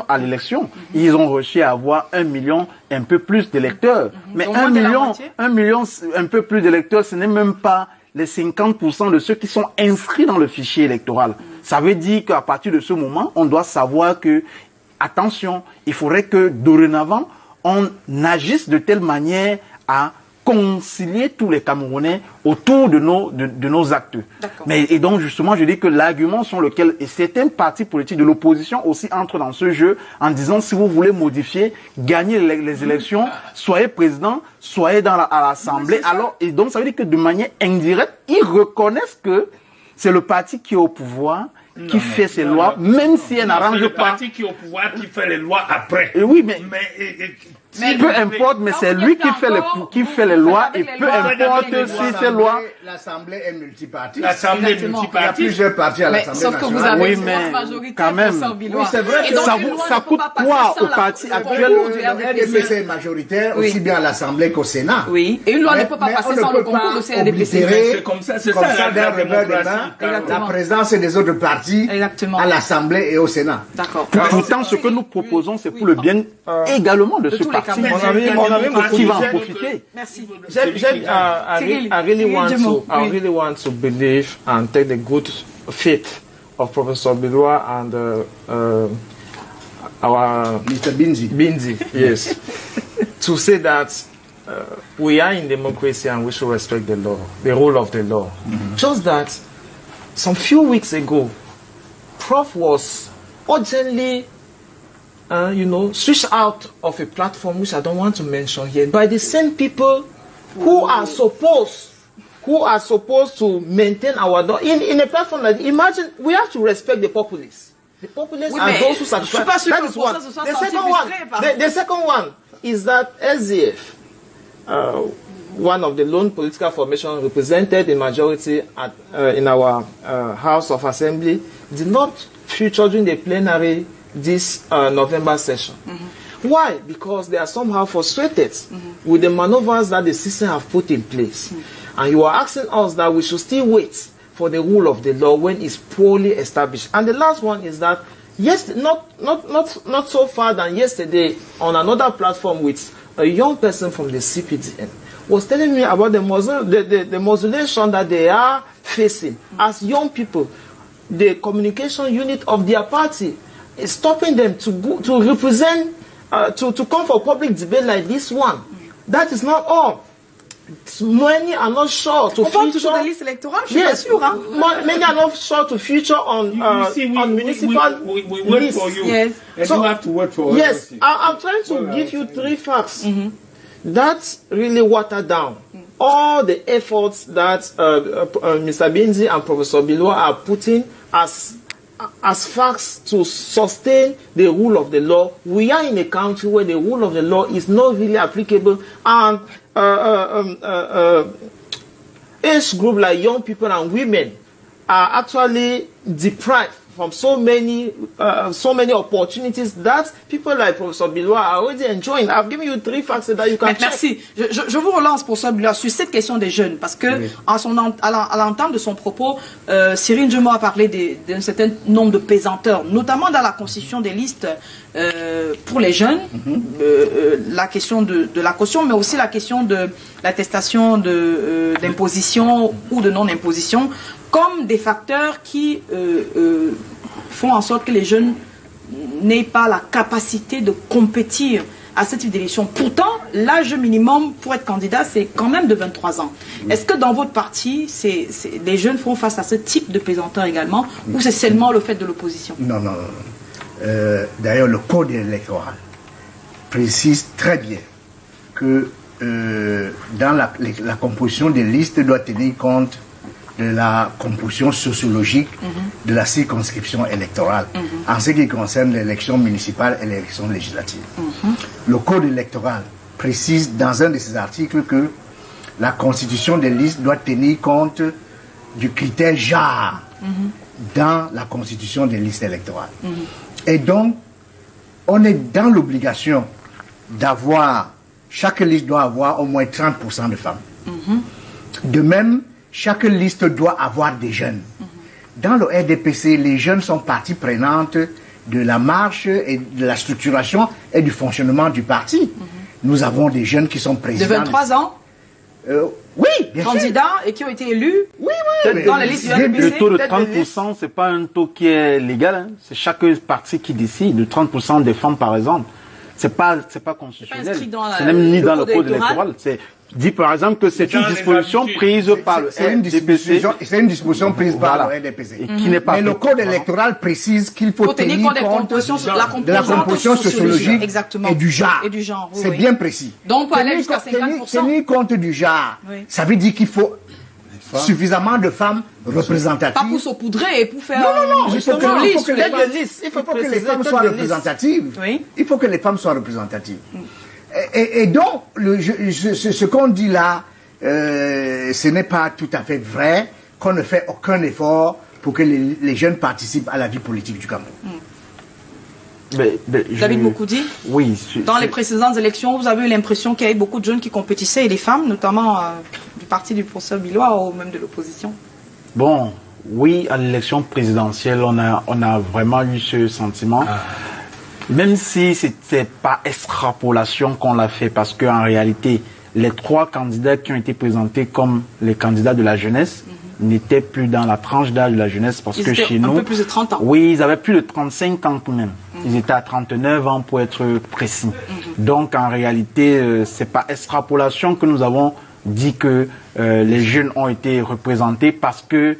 à l'élection. Ils ont réussi à avoir 1 million, un peu plus d'électeurs. Mais 1 million, un peu plus d'électeurs, ce n'est même pas les 50% de ceux qui sont inscrits dans le fichier électoral. Ça veut dire qu'à partir de ce moment, on doit savoir que, attention, il faudrait que dorénavant, on agisse de telle manière à concilier tous les Camerounais autour de nos actes. Et donc, justement, je dis que l'argument sur lequel certains partis politiques de l'opposition aussi entrent dans ce jeu en disant si vous voulez modifier, gagner les élections, soyez président, soyez à l'Assemblée. Et donc, ça veut dire que de manière indirecte, ils reconnaissent que c'est le parti qui est au pouvoir qui fait ses lois, même si elle n'arrange pas.
C'est le parti qui est au pouvoir qui fait les lois après.
Et oui, mais peu importe, mais c'est lui qui fait les lois et peu importe si ces lois.
L'Assemblée est multipartite.
L'Assemblée est multipartite.
Il y a plusieurs partis à l'Assemblée nationale.
Sauf que vous avez une grosse majorité
quand même.
Oui, c'est vrai.
Ça coûte quoi au parti actuel?
Le RDPC est majoritaire aussi bien à l'Assemblée qu'au Sénat.
Oui. Et une loi ne peut pas passer sans le concours du CRDPC.
C'est comme ça
d'un revers de main, la présence des autres partis à l'Assemblée et au Sénat.
D'accord.
Pourtant, ce que nous proposons, c'est pour le bien également de ce parti.
Mon ami
qui va en profiter.
Merci.
I really want to believe and take the good faith of Professor Biloua and our
Mr. Binzi.
Yes, to say that we are in democracy and we should respect the law, the rule of the law. Just that, some few weeks ago, Prof was urgently switched out of a platform which I don't want to mention here, by the same people who are supposed to maintain our law in a platform like this. Imagine, we have to respect the populace. The populace are those who subscribe. That is one. The second one is that SDF, one of the lone political formations represented the majority in our House of Assembly, did not feature during the plenary this November session. Why? Because they are somehow frustrated with the maneuvers that the system have put in place. And you are asking us that we should still wait for the rule of the law when it's poorly established. And the last one is that, yes, not so far than yesterday, on another platform with a young person from the CPDN,
was telling me about the modulation that they are facing as young people. The communication unit of their party is stopping them to go, to represent, to come for public debate like this one. That is not all. Many are not sure to feature.
On liste électorale, je suis pas sûre, hein?
Many are not sure to feature on municipal
we wait for you.
Yes.
And
So,
you have to wait for us.
yes, I'm trying to give you 3 facts. That's really watered down all the efforts that Mr. Binzi and Professor Bilwa are putting as facts to sustain the rule of the law. We are in a country where the rule of the law is not really applicable, and age group like young people and women are actually deprived from so many opportunities that people like Professor Bilwa are already enjoying. I've given you 3 facts that you can check.
Merci. Je vous relance, Professeur Bilwa, sur cette question des jeunes, parce que à l'entame de son propos, Cyril Djemou a parlé d'un certain nombre de pesanteurs, notamment dans la constitution des listes pour les jeunes, la question de la caution, mais aussi la question de l'attestation d'imposition ou de non-imposition, comme des facteurs qui font en sorte que les jeunes n'aient pas la capacité de compétir à ce type d'élection. Pourtant, l'âge minimum pour être candidat, c'est quand même de 23 ans. Est-ce que dans votre parti, les jeunes font face à ce type de pesanteur également, ou c'est seulement le fait de l'opposition?
Non. D'ailleurs, le code électoral précise très bien que dans la composition des listes doit tenir compte de la composition sociologique de la circonscription électorale en ce qui concerne l'élection municipale et l'élection législative. Le code électoral précise dans un de ses articles que la constitution des listes doit tenir compte du critère genre dans la constitution des listes électorales. Et donc, on est dans l'obligation d'avoir, chaque liste doit avoir au moins 30% de femmes. De même, chaque liste doit avoir des jeunes. Dans le RDPC, les jeunes sont partie prenante de la marche et de la structuration et du fonctionnement du parti. Nous avons des jeunes qui sont présidents.
De 23 ans
oui, bien
candidats sûr. Et qui ont été élus dans les listes du
RDPC. Le taux de 30%,
listes.
c'est pas un taux qui est légal. Hein. C'est chaque parti qui décide. De 30% des femmes, par exemple. C'est pas constitutionnel. C'est même ni dans le code électoral. C'est dit par exemple que c'est une disposition prise par le RDPC.
C'est une disposition prise par le RDPC.
Et qui n'est pas.
Mais le code électoral précise qu'il faut tenir compte de la composition sociologique et du genre. C'est bien précis.
Donc, on peut aller jusqu'à 50%.
Tenir compte du genre, ça veut dire qu'il faut suffisamment de femmes représentatives.
Pas pour saupoudrer et pour faire...
Non, il faut que les femmes soient représentatives.
Oui.
Il faut que les femmes soient représentatives. Et donc, ce qu'on dit là, ce n'est pas tout à fait vrai, qu'on ne fait aucun effort pour que les jeunes participent à la vie politique du Cameroun.
David Moukoudi,
oui,
dans les précédentes élections, vous avez eu l'impression qu'il y avait beaucoup de jeunes qui compétissaient, et des femmes, notamment du parti du professeur Bilwa ou même de l'opposition?
Bon, oui, à l'élection présidentielle, on a vraiment eu ce sentiment. Même si c'était pas extrapolation qu'on l'a fait, parce qu'en réalité, les 3 candidats qui ont été présentés comme les candidats de la jeunesse n'étaient plus dans la tranche d'âge de la jeunesse, parce que chez nous...
un peu plus de 30 ans.
Oui, ils avaient plus de 35 ans quand même. Ils étaient à 39 ans pour être précis. Donc en réalité, c'est pas extrapolation que nous avons dit que les jeunes ont été représentés, parce que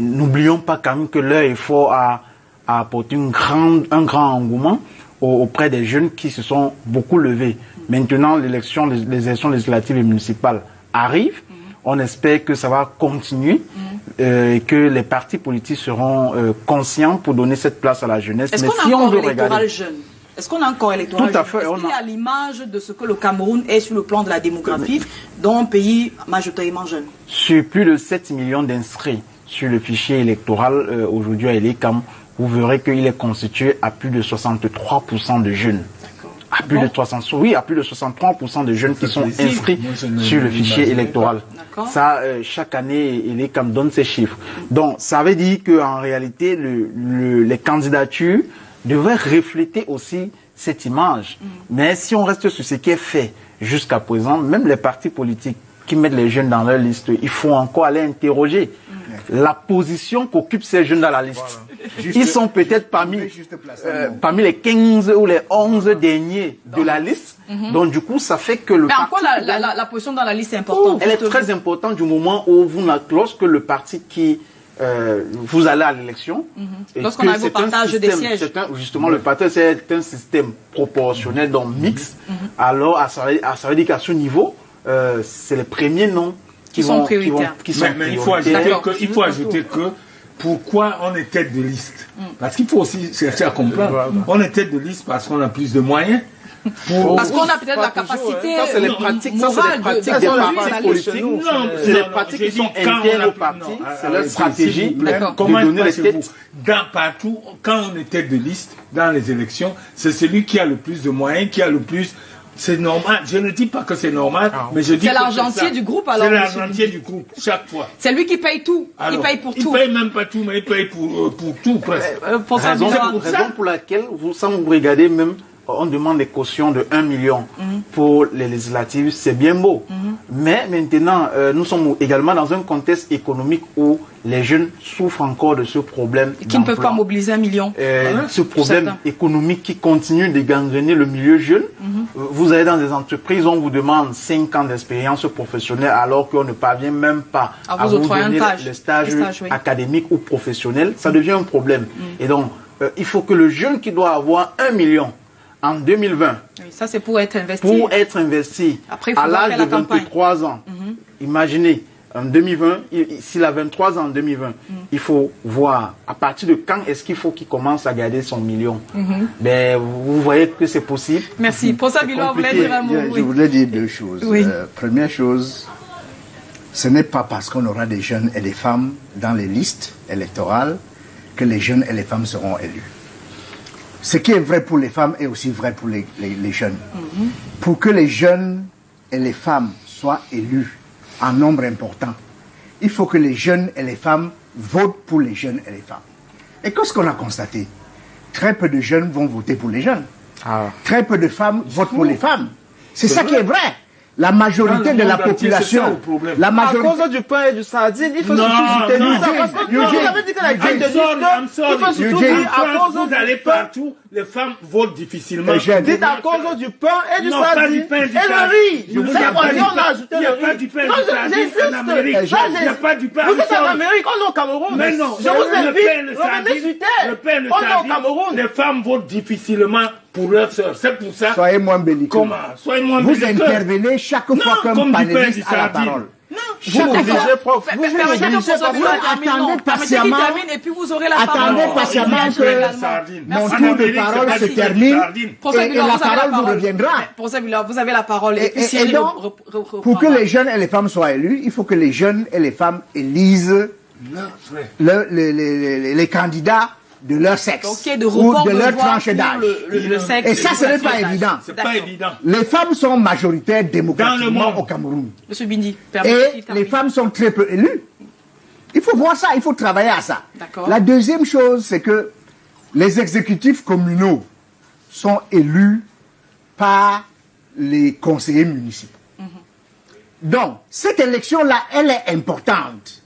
n'oublions pas quand même que leur effort a apporté un grand engouement auprès des jeunes qui se sont beaucoup levés. Maintenant, les élections législatives et municipales arrivent. On espère que ça va continuer et que les partis politiques seront conscients pour donner cette place à la jeunesse.
Est-ce qu'on a encore l'électoral jeune? Est-ce qu'on a encore l'électoral jeune?
Tout à fait.
Est-ce qu'il est à l'image de ce que le Cameroun est sur le plan de la démographie, dans un pays majoritairement jeune? Sur
plus de 7 millions d'inscrits sur le fichier électoral aujourd'hui à Elecam, vous verrez qu'il est constitué à plus de 63% de jeunes. À plus de 63% de jeunes qui sont inscrits sur le fichier électoral. Ça, chaque année, Elecam donne ces chiffres. Donc, ça veut dire qu'en réalité, les candidatures devraient refléter aussi cette image. Mais si on reste sur ce qui est fait, jusqu'à présent, même les partis politiques qui mettent les jeunes dans leur liste, il faut encore aller interroger la position qu'occupent ces jeunes dans la liste. Voilà. Ils sont peut-être parmi les 15 ou les 11 derniers de la liste. Donc du coup, ça fait que le
parti... Mais en quoi la position dans la liste est importante?
Elle est très importante du moment où lorsque le parti qui... vous allez à l'élection.
Lorsqu'on arrive au partage des sièges.
Justement, le partage, c'est un système proportionnel, donc mixte. Alors, ça veut dire qu'à ce niveau, c'est les premiers noms qui sont prioritaires.
Mais il faut ajouter que pourquoi on est tête de liste. Parce qu'il faut aussi chercher à comprendre. On est tête de liste parce qu'on a plus de moyens.
Parce qu'on a peut-être la capacité.
Ça, c'est les pratiques, des partis politiques. C'est les pratiques qui sont internes au parti. C'est leur stratégie.
Comment pensez-vous? Partout, quand on est tête de liste dans les élections, c'est celui qui a le plus de moyens, qui a le plus. C'est normal. Je ne dis pas que c'est normal, mais je dis
c'est l'argentier du groupe, alors.
C'est l'argentier du groupe, chaque fois.
C'est lui qui paye tout. Alors, il paye pour tout.
Il paye même pas tout, mais il paye pour tout, presque.
Raison pour laquelle, sans vous regarder même, on demande des cautions de 1 million pour les législatives, c'est bien beau. Mais maintenant, nous sommes également dans un contexte économique où les jeunes souffrent encore de ce problème.
Qui ne peuvent pas mobiliser 1 million.
Ce problème économique qui continue de gangréner le milieu jeune. Vous allez dans des entreprises, on vous demande 5 ans d'expérience professionnelle alors qu'on ne parvient même pas à vous donner les stages académiques ou professionnels. Ça devient un problème. Et donc, il faut que le jeune qui doit avoir 1 million en 2020,
oui, ça c'est pour être investi.
Pour être investi à l'âge de 23 ans, imaginez, en 2020, s'il a 23 ans en 2020, il faut voir à partir de quand est-ce qu'il faut qu'il commence à garder son million. Ben, vous voyez que c'est possible.
Merci. Pour ça, Bilo, vous voulez dire un mot?
Je voulais dire deux choses.
Oui.
Première chose, ce n'est pas parce qu'on aura des jeunes et des femmes dans les listes électorales que les jeunes et les femmes seront élus. Ce qui est vrai pour les femmes est aussi vrai pour les jeunes. Pour que les jeunes et les femmes soient élus en nombre important, il faut que les jeunes et les femmes votent pour les jeunes et les femmes. Et qu'est-ce qu'on a constaté? Très peu de jeunes vont voter pour les jeunes. Très peu de femmes votent pour les femmes. C'est ça qui est vrai. La majorité de la population,
la majorité... À cause du pain et du sardine, il faut surtout soutenir ça. Parce que vous avez dit que la gente il faut surtout dire à cause du pain.
Les femmes votent difficilement.
Dites à cause du pain et du sardine. Et le riz. C'est quoi si on a ajouté le riz?
Il n'y a pas du pain et du sardine en Amérique. Il n'y a pas du pain.
Vous êtes en Amérique, on est au Cameroun.
Mais non,
je vous invite, revenez sur terre.
Le pain et le
sardine,
on est au Cameroun. Les femmes votent difficilement pour leurs sœurs. C'est pour ça.
Soyez moins belliqueux.
Comment? Soyez moins
belliqueux. Vous intervenez chaque fois qu'un panéliste a la parole.
Vous dirigez, prof. Vous
attendez patiemment.
Et puis vous aurez la parole.
Attendez patiemment que mon tour de parole se termine et la parole vous reviendra.
Vous avez la parole.
Et donc, pour que les jeunes et les femmes soient élus, il faut que les jeunes et les femmes élisent les candidats de leur sexe ou de leur tranche d'âge. Et ça, ce n'est pas évident.
C'est pas évident.
Les femmes sont majoritaires démocratiquement au Cameroun.
Monsieur Bindi,
et les femmes sont très peu élues. Il faut voir ça, il faut travailler à ça. La deuxième chose, c'est que les exécutifs communaux sont élus par les conseillers municipaux. Donc, cette élection-là, elle est importante.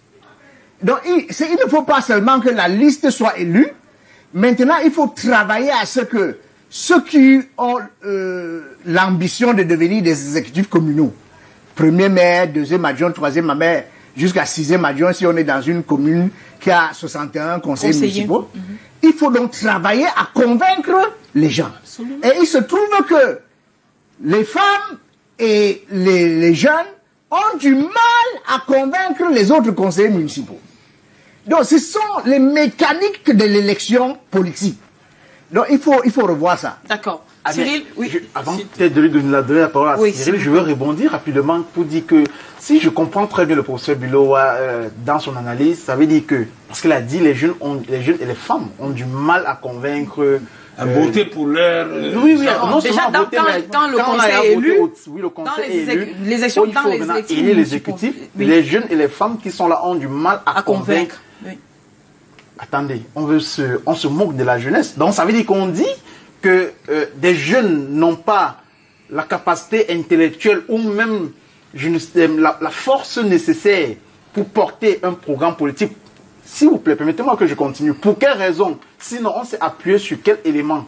Donc, il ne faut pas seulement que la liste soit élue. Maintenant, il faut travailler à ce que ceux qui ont l'ambition de devenir des exécutifs communaux, premier maire, deuxième adjoint, troisième maire, jusqu'à sixième adjoint, si on est dans une commune qui a 61 conseillers municipaux, il faut donc travailler à convaincre les gens. Absolument. Et il se trouve que les femmes et les jeunes ont du mal à convaincre les autres conseillers municipaux. Donc, ce sont les mécaniques de l'élection politique. Donc, il faut revoir ça.
D'accord. Cyril, oui.
Avant peut-être de lui donner la parole à Cyril, je veux rebondir rapidement pour dire que si je comprends très bien le professeur Bilowa dans son analyse, ça veut dire que, parce qu'il a dit les jeunes et les femmes ont du mal à convaincre...
à voter pour leur...
Oui,
non déjà, quand le conseil est élu, les élections,
il faut maintenant élire les exécutifs, les jeunes et les femmes qui sont là ont du mal à convaincre. Oui. Attendez, on se moque de la jeunesse. Donc ça veut dire qu'on dit que des jeunes n'ont pas la capacité intellectuelle ou même la force nécessaire pour porter un programme politique. S'il vous plaît, permettez-moi que je continue. Pour quelle raison? Sinon, on s'est appuyé sur quel élément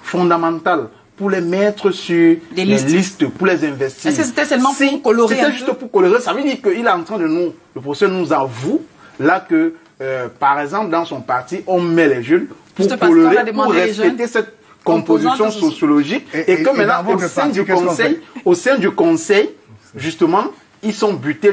fondamental pour les mettre sur les listes, pour les investir?
Est-ce que c'était seulement pour colorer?
C'était juste pour colorer. Ça veut dire qu'il est en train de le professeur nous avoue, là que, par exemple, dans son parti, on met les jeunes pour colorer, pour respecter cette composition sociologique, et que maintenant, au sein du conseil, justement, ils sont butés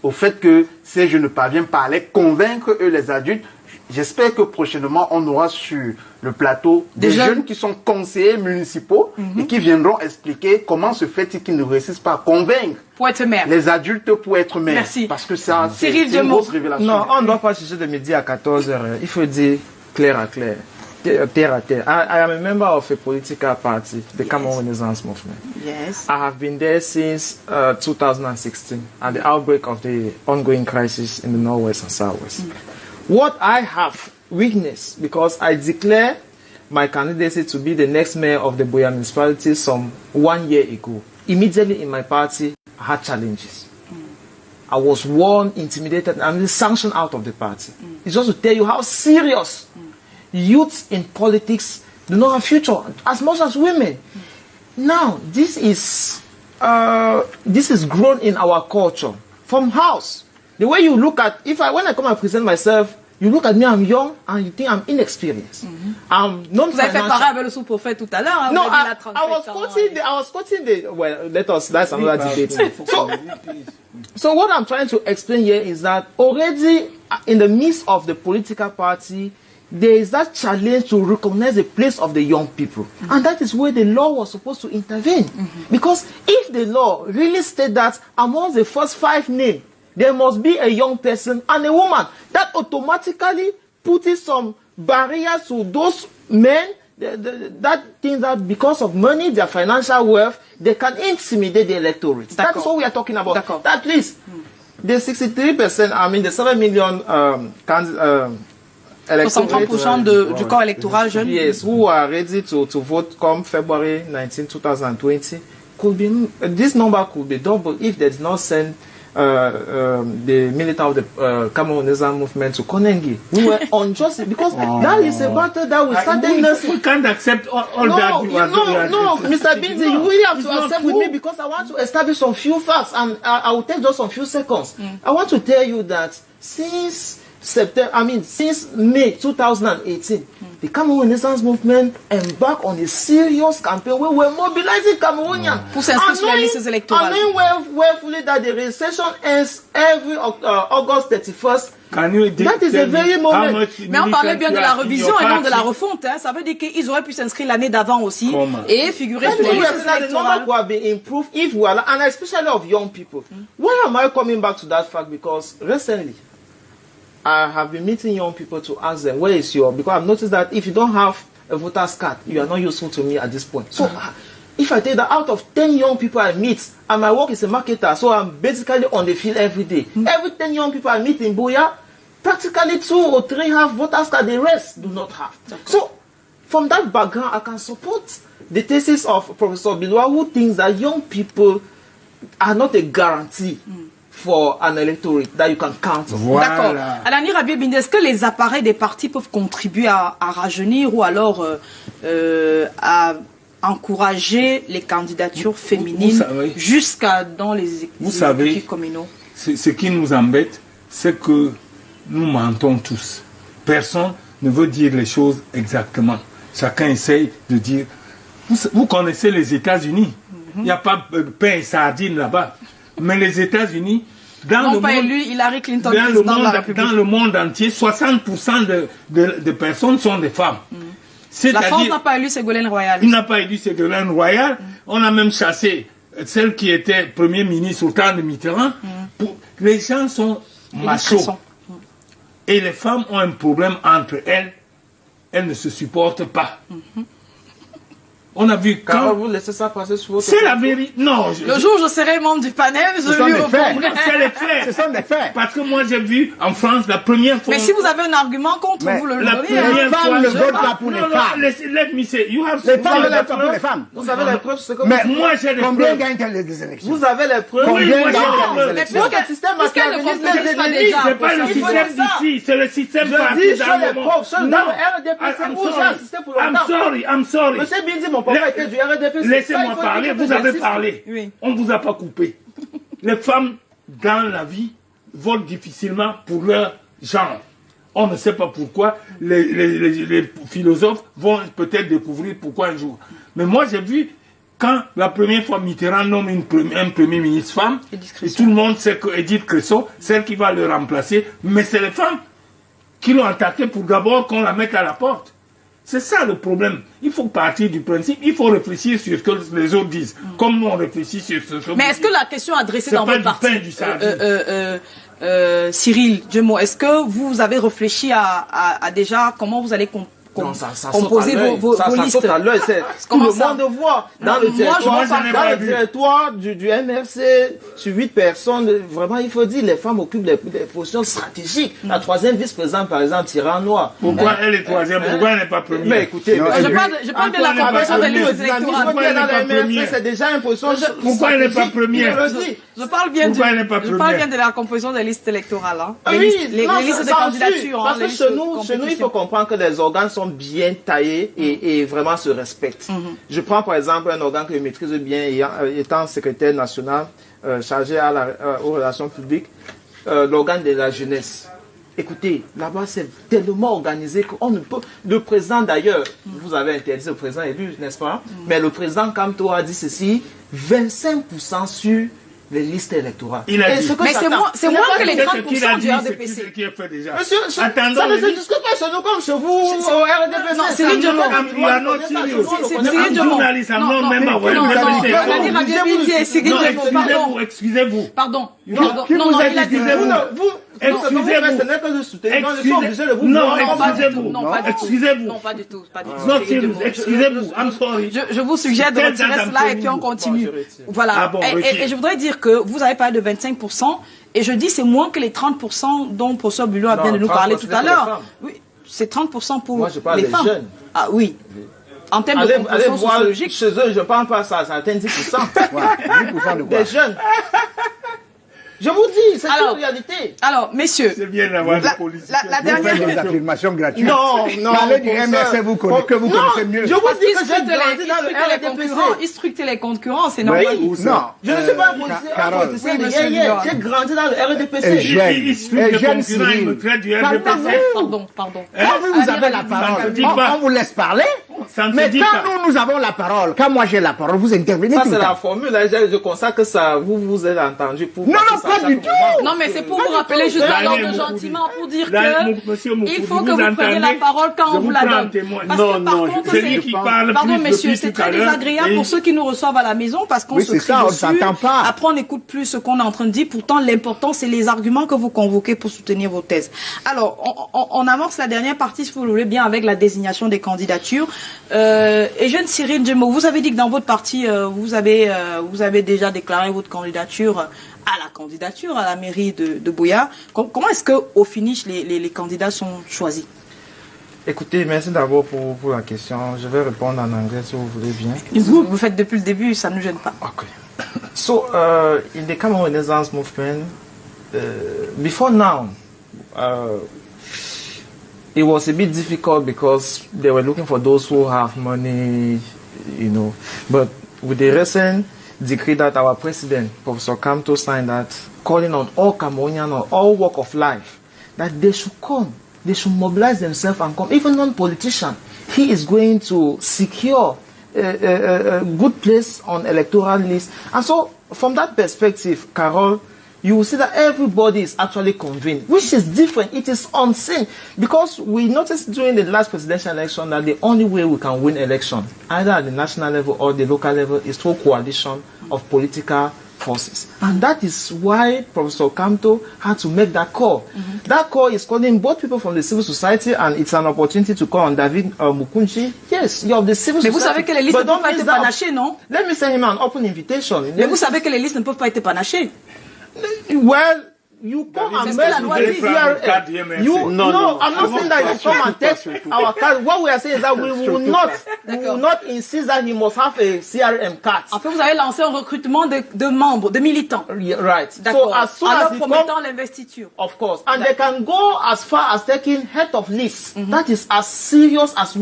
au fait que ces jeunes ne parviennent pas à les convaincre, eux, les adultes. J'espère que prochainement, on aura sur le plateau des jeunes qui sont conseillers municipaux et qui viendront expliquer comment se fait-il qu'ils ne réussissent pas à convaincre
pour être maire.
Les adultes pour être maire.
Merci.
Parce que ça, c'est une grosse révélation.
Non, on ne doit pas chercher de midi à 14h. Il faut dire clair à clair. Terre à terre. I am a member of a political party, the Cameroon Renaissance Movement.
Yes.
I have been there since 2016 at the outbreak of the ongoing crisis in the Northwest and Southwest. What I have witnessed, because I declared my candidacy to be the next mayor of the Buea municipality some 1 year ago, immediately in my party, I had challenges. I was warned, intimidated, and sanctioned out of the party. It's just to tell you how serious youths in politics do not have future as much as women. Now, this is grown in our culture from house. The way you look at, when I come and present myself, you look at me, I'm young, and you think I'm inexperienced. I'm non-financial.
Vous avez fait pareil avec le sous-prophète tout à l'heure.
No, I was quoting the, well, that's another debate. So what I'm trying to explain here is that already in the midst of the political party, there is that challenge to recognize the place of the young people. And that is where the law was supposed to intervene. Because if the law really stated that among the first 5 names, there must be a young person and a woman, that automatically puts some barriers to those men that think that because of money, their financial wealth, they can intimidate the electorate. That is what we are talking about. At least the 63%, I mean the 7 million
63% du corps électoral jeune.
Yes, who are ready to vote come February 19, 2020, could be, this number could be double if they did not send the militant of the Cameroon Renaissance Movement to Konengi. We were unjust because that is a battle that we started.
We can't accept all that.
No, Mr. Binzi, you really have to accept with me because I want to establish some few facts, and I will take just some few seconds. I want to tell you that since May 2018, the Cameroon Renaissance Movement embarked on a serious campaign where we're mobilizing Cameroonians.
Pour s'inscrire sur les listes électorales.
I mean, well, that the registration ends every August 31st. That is a very moment.
Mais on parlait bien de la révision et non de la refonte. Hein. Ça veut dire qu'ils auraient pu s'inscrire l'année d'avant aussi et figurer sur les listes électorales.
Could have been improved if we are, and especially of young people. Why am I coming back to that fact? Because recently, I have been meeting young people to ask them, where is your, because I've noticed that if you don't have a voter's card, you are not useful to me at this point. So if I tell that out of 10 young people I meet, and my work is a marketer, so I'm basically on the field every day. Every 10 young people I meet in Buea, practically 2 or 3 have voter's card, the rest do not have. So from that background, I can support the thesis of Professor Bilwa, who thinks that young people are not a guarantee for an electorate that you can count on.
Voilà. D'accord. Alani Rabié-Bindé, est-ce que les appareils des partis peuvent contribuer à rajeunir ou alors à encourager les candidatures féminines jusqu'à dans les exécutifs communaux?
Ce qui nous embête, c'est que nous mentons tous. Personne ne veut dire les choses exactement. Chacun essaye de dire... Vous connaissez les États-Unis. Il n'y a pas de pain et sardines là-bas. Mais les États-Unis, dans le monde entier, 60% de personnes sont des femmes.
La France n'a pas élu Ségolène Royal.
Il n'a pas élu Ségolène Royal. On a même chassé celle qui était Premier ministre au temps de Mitterrand. Les gens sont machos. Et les femmes ont un problème entre elles. Elles ne se supportent pas. On a vu
quand vous laissez ça passer sur votre...
C'est la vérité. Non.
Le jour où je serai membre du panel, je lui répondrai.
C'est les faits.
Ce sont des faits.
Parce que moi, j'ai vu en France la première fois...
Mais si vous avez un argument contre, vous le
la
donnez.
première
Les femmes ne votent pas pour les femmes.
Let me say, you have...
Les femmes ne votent pas pour les femmes.
Vous avez les preuves, c'est comme...
Mais
moi, j'ai les
combien
preuves.
gagnent les élections?
Vous avez les preuves.
Combien
moi,
gagnent
j'ai
les
les
élections?
Puisque le système
C'est pas le système d'ici, c'est le système
Je dis,
partout
je
dans le
les
monde.
preuves. Seul dans le RDP, c'est où j'ai assisté pour longtemps.
I'm sorry.
Monsieur Bindi, mon papa était du RDP.
Laissez-moi parler, vous avez parlé.
Oui.
On ne vous a pas coupé. Les femmes, dans la vie, votent difficilement pour leur genre. On ne sait pas pourquoi. Les philosophes vont peut-être découvrir pourquoi un jour. Mais moi, j'ai vu, quand la première fois Mitterrand nomme un premier ministre femme, et tout le monde sait que Edith Cresson, celle qui va le remplacer, mais c'est les femmes qui l'ont attaqué pour d'abord qu'on la mette à la porte. C'est ça le problème. Il faut partir du principe, il faut réfléchir sur ce que les autres disent. Comme nous on réfléchit sur ce que...
Mais est-ce que la question adressée dans votre parti,
du
Cyril Djemot, est-ce que vous avez réfléchi à déjà comment vous allez composer vos listes?
Ça saute à l'œil, tout le monde voit. Dans le territoire du MRC, sur 8 personnes, vraiment, il faut dire, les femmes occupent des positions stratégiques. La troisième vice-présidente, par exemple, Tyran Noir.
Pourquoi elle est troisième? Pourquoi elle n'est pas première?
Mais écoutez,
je parle de la composition des listes électorales.
Pourquoi elle n'est pas première? C'est déjà une position stratégique.
Pourquoi elle n'est pas première?
Je parle bien de la composition des listes électorales.
Oui,
les listes de candidature.
Parce que chez nous, il faut comprendre que les organes sont bien taillés et vraiment se respectent. Je prends par exemple un organe que je maîtrise bien, étant secrétaire national chargé aux relations publiques, l'organe de la jeunesse. Écoutez, là-bas c'est tellement organisé qu'on ne peut... Le président d'ailleurs, vous avez interdit le président élu, n'est-ce pas? Mais le président Kamto a dit ceci, 25% sur les listes électorales.
Il a dit.
Mais c'est moins que les 30% du RDPC.
C'est ce qu'il a fait déjà.
Monsieur, ça ne se discute pas chez nous comme chez vous au RDPC.
Non, c'est lui
Excusez-vous.
Pardon.
Excusez-vous.
Non, pas du tout.
Excusez-vous. I'm sorry.
Je vous suggère de retirer cela et puis on continue. Voilà. Et je voudrais dire que vous avez parlé de 25%, et je dis c'est moins que les 30% dont professeur Bulot a bien de nous parler tout à l'heure. Oui, c'est 30% pour les femmes. Jeunes. Ah oui. En termes de composition sociologique.
Chez eux, je ne parle pas ça, ça atteint 10%. 10% de des jeunes. Je vous dis, c'est une réalité.
Alors, messieurs,
c'est bien d'avoir des policiers.
La dernière...
des affirmations gratuites.
Non.
Parlez du MRC, que vous connaissez mieux.
Je vous dis que j'ai grandi dans le RDPC.
Instructer les concurrents, c'est normal.
Non.
Je ne suis pas un politicien de hier. J'ai grandi dans le RDPC.
Et jeune Cyril.
Pardon.
Quand vous avez la parole, on vous laisse parler. Mais quand nous avons la parole, quand moi j'ai la parole, vous intervenez tout le temps.
Ça, c'est la formule. Je constate que ça, vous êtes entendu.
Non, pas du tout.
Non, mais c'est pour vous rappeler juste l'ordre gentiment, pour dire que il faut que vous preniez la parole quand on vous la donne. Parce que par contre, pardon, messieurs, c'est très désagréable pour ceux qui nous reçoivent à la maison parce qu'on se crie dessus. Après, on n'écoute plus ce qu'on est en train de dire. Pourtant, l'important, c'est les arguments que vous convoquez pour soutenir vos thèses. Alors, on amorce la dernière partie, si vous le voulez bien, avec la désignation des candidatures. Et jeune Cyril Djemot, vous avez dit que dans votre parti, vous avez déjà déclaré votre candidature à la mairie de Buea. Comment est-ce qu'au finish, les candidats sont choisis?
Écoutez, merci d'abord pour la question. Je vais répondre en anglais si vous voulez bien.
Vous faites depuis le début, ça ne nous gêne pas.
Okay. So, in the Cameroon Renaissance movement, before now, it was a bit difficult because they were looking for those who have money, But with the recent decree that our president, Professor Kamto, signed, that calling on all Cameroonians on all walk of life, that they should come, they should mobilize themselves and come. Even non-politician, he is going to secure a good place on electoral list. And so, from that perspective, Carol, you will see that everybody is actually convened, which is different. It is unseen. Because we noticed during the last presidential election that the only way we can win election, either at the national level or the local level, is through coalition of political
forces. And that is why Professor Kamto had to make that call. That call is calling both people from the civil society, and it's an opportunity to call on David Mukunji. Yes, you're of the civil society.
Mais vous savez que les listes ne peuvent pas être panachées, non?
Let me send him an open invitation.
Mais vous savez que les listes ne peuvent pas être panachées.
Well, you come and make CRM. No, I'm not saying that you come and take our card. What we are saying is that we will not insist that he must have a CRM card.
En fait, vous avez lancé un recrutement de membres, de militants.
Right.
So
as soon as
promettant l'investiture.
Of course. And they can go as far as taking head of list. That is as serious as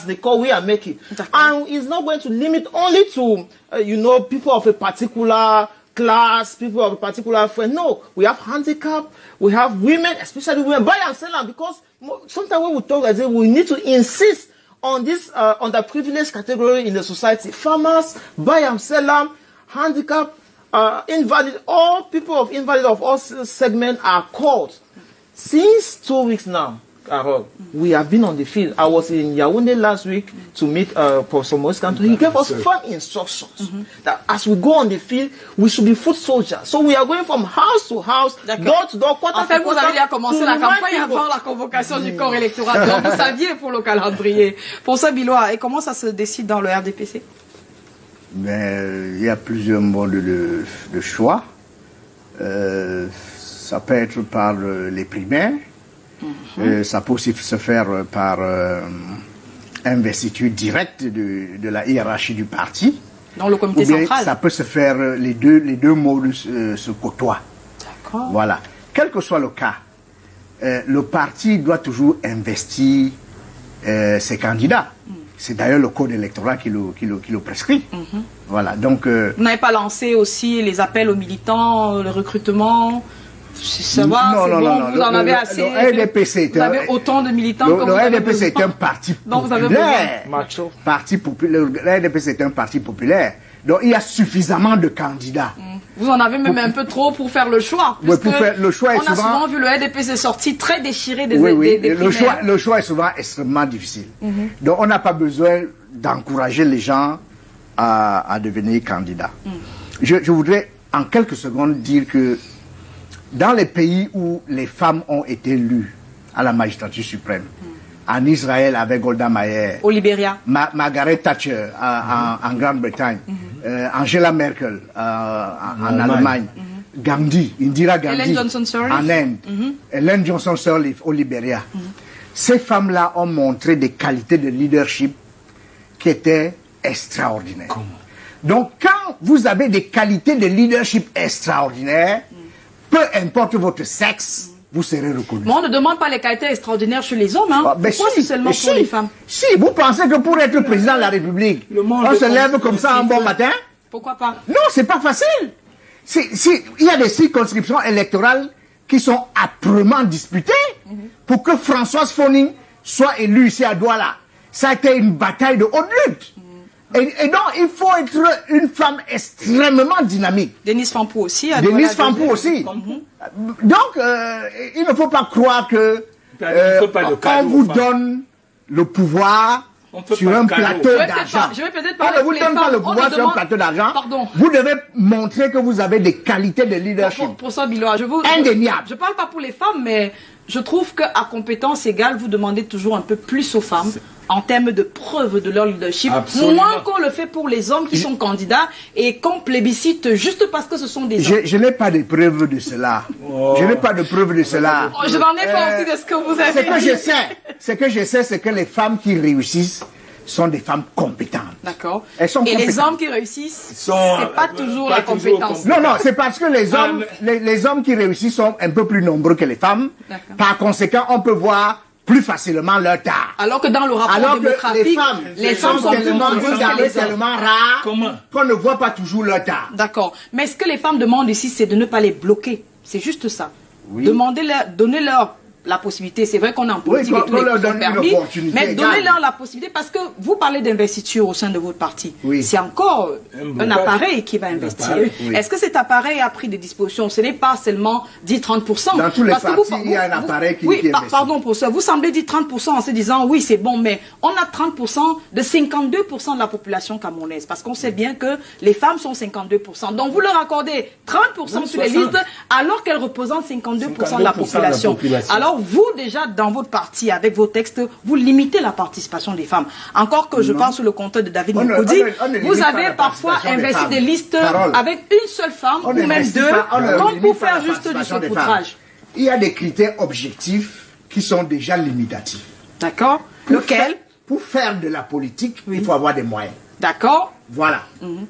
the call we are making. And it's not going to limit only to, people of a particular class, people of a particular friend. No, we have handicap, we have women, especially women, buy and sell, because sometimes when we talk, I say we need to insist on this underprivileged category in the society. Farmers, buy and sell, handicap, invalid, all people of invalid of all segments are called. Since 2 weeks now, we have been on the field. I was in Yaoundé last week to meet Professor Maurice Kamto. He gave us firm instructions that as we go on the field, we should be foot soldiers. So we are going from house to house, door to door, quarter
en fait, vous avez déjà commencé la campagne avant la convocation du corps électoral. Donc vous saviez pour le calendrier. Pour ça, Biloa, et comment ça se décide dans le RDPC?
Il y a plusieurs modes de choix. Ça peut être par les primaires. Ça peut aussi se faire par investiture directe de la hiérarchie du parti.
Dans le comité central.
Ça peut se faire, les deux modes se côtoient.
D'accord.
Voilà. Quel que soit le cas, le parti doit toujours investir ses candidats. C'est d'ailleurs le code électoral qui le prescrit. Voilà. Donc,
vous n'avez pas lancé aussi les appels aux militants, le recrutement? Ça va,
non,
vous en avez assez.
Le RDPC
vous avez autant de militants que vous avez besoin.
Le RDPC est un parti populaire. Le RDPC est un parti populaire. Donc il y a suffisamment de candidats.
Vous en avez même un peu trop pour faire le choix.
Oui, pour faire le choix.
On a souvent vu le RDPC sorti très déchiré des
le choix est souvent extrêmement difficile. Donc on n'a pas besoin d'encourager les gens à devenir candidats. Je voudrais en quelques secondes dire que dans les pays où les femmes ont été élues à la magistrature suprême, en Israël avec Golda Meir,
au Libéria,
Margaret Thatcher en Grande-Bretagne, Angela Merkel en Allemagne, Gandhi, Indira Gandhi en Inde, Ellen Johnson Sirleaf au Libéria. Ces femmes-là ont montré des qualités de leadership qui étaient extraordinaires.
Comment?
Donc quand vous avez des qualités de leadership extraordinaires, peu importe votre sexe, vous serez reconnu.
Mais on ne demande pas les qualités extraordinaires chez les hommes. Hein. Pourquoi c'est seulement pour les femmes?
Si, vous pensez que pour être président de la République, on se lève comme ça un bon matin?
Pourquoi pas?
Non, c'est pas facile. Il y a des circonscriptions électorales qui sont âprement disputées pour que Françoise Foning soit élue ici à Douala. Ça a été une bataille de haute lutte. Et donc, il faut être une femme extrêmement dynamique.
Denise Fampou aussi.
Denise Fampou aussi. Donc, il ne faut pas croire que on vous donne le pouvoir sur un plateau d'argent.
Je vais peut-être parler
on ne vous donne pas le pouvoir sur un plateau d'argent. Vous devez montrer que vous avez des qualités de leadership.
Pour ça, Biloa,
indéniable.
Je ne parle pas pour les femmes, mais je trouve qu'à compétence égale, vous demandez toujours un peu plus aux femmes en termes de preuve de leur leadership.
Absolument.
Moins qu'on le fait pour les hommes qui sont candidats et qu'on plébiscite juste parce que ce sont des hommes.
Je n'ai pas de preuves de cela. Je n'ai pas de preuves de cela.
Je n'en ai pas aussi de ce que vous avez dit.
Ce que je sais, c'est que les femmes qui réussissent sont des femmes compétentes.
D'accord.
Elles sont compétentes.
Les hommes qui réussissent, c'est pas toujours la compétence.
Non, c'est parce que les hommes qui réussissent sont un peu plus nombreux que les femmes. Par conséquent, on peut voir plus facilement leur tard.
Alors que dans le rapport démographique, les femmes sont tellement
rares qu'on ne voit pas toujours leur tard.
D'accord. Mais ce que les femmes demandent ici, c'est de ne pas les bloquer. C'est juste ça. Oui. Donner leur la possibilité. C'est vrai qu'on est en politique et tous les coups sont permis, mais donnez-leur la possibilité parce que vous parlez d'investiture au sein de votre parti. Oui. C'est encore un appareil qui va investir. Oui. Est-ce que cet appareil a pris des dispositions? Ce n'est pas seulement 10-30%.
Dans tous les partis, il y a un appareil qui investit.
Pardon pour ça. Vous semblez dire 30% en se disant oui, c'est bon, mais on a 30% de 52% de la population camerounaise parce qu'on sait bien que les femmes sont 52%. Donc vous leur accordez 30% sur les listes alors qu'elles représentent 52% de la population. Alors vous, déjà, dans votre parti, avec vos textes, vous limitez la participation des femmes. Encore que je parle sur le compte de David Moukoudi, vous avez parfois investi des listes avec une seule femme ou même deux, comme pour faire juste du saupoudrage.
Il y a des critères objectifs qui sont déjà limitatifs.
D'accord. Lequel?
Pour faire de la politique, il faut avoir des moyens.
D'accord.
Voilà.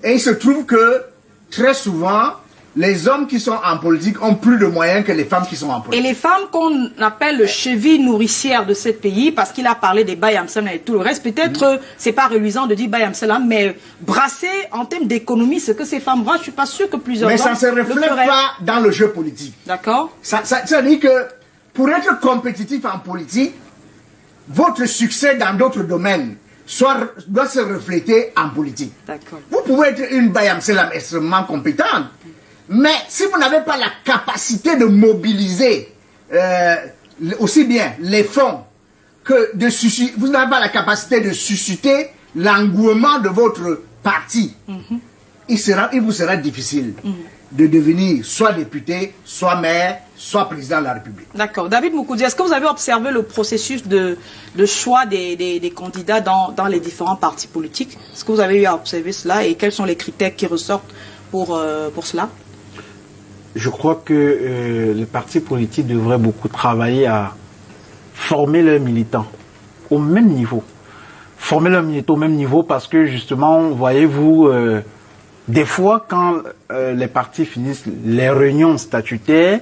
Et il se trouve que, très souvent, les hommes qui sont en politique ont plus de moyens que les femmes qui sont en politique.
Et les femmes qu'on appelle le cheville nourricière de ce pays, parce qu'il a parlé des Bayam Salam et tout le reste, peut-être c'est pas reluisant de dire Bayam Salam, mais brasser en termes d'économie ce que ces femmes brassent, je suis pas sûr que plusieurs hommes.
Mais ça ne se reflète pas dans le jeu politique.
D'accord.
Ça dit que pour être compétitif en politique, votre succès dans d'autres domaines doit se refléter en politique.
D'accord.
Vous pouvez être une Bayam Salam extrêmement compétente, mais si vous n'avez pas la capacité de mobiliser aussi bien les fonds que de susciter, vous n'avez pas la capacité de susciter l'engouement de votre parti, il vous sera difficile de devenir soit député, soit maire, soit président de la République.
D'accord. David Moukoudi, est-ce que vous avez observé le processus de choix des candidats dans les différents partis politiques? Est-ce que vous avez eu à observer cela et quels sont les critères qui ressortent pour cela?
Je crois que les partis politiques devraient beaucoup travailler à former leurs militants au même niveau. Former leurs militants au même niveau parce que justement, voyez-vous, des fois quand les partis finissent les réunions statutaires,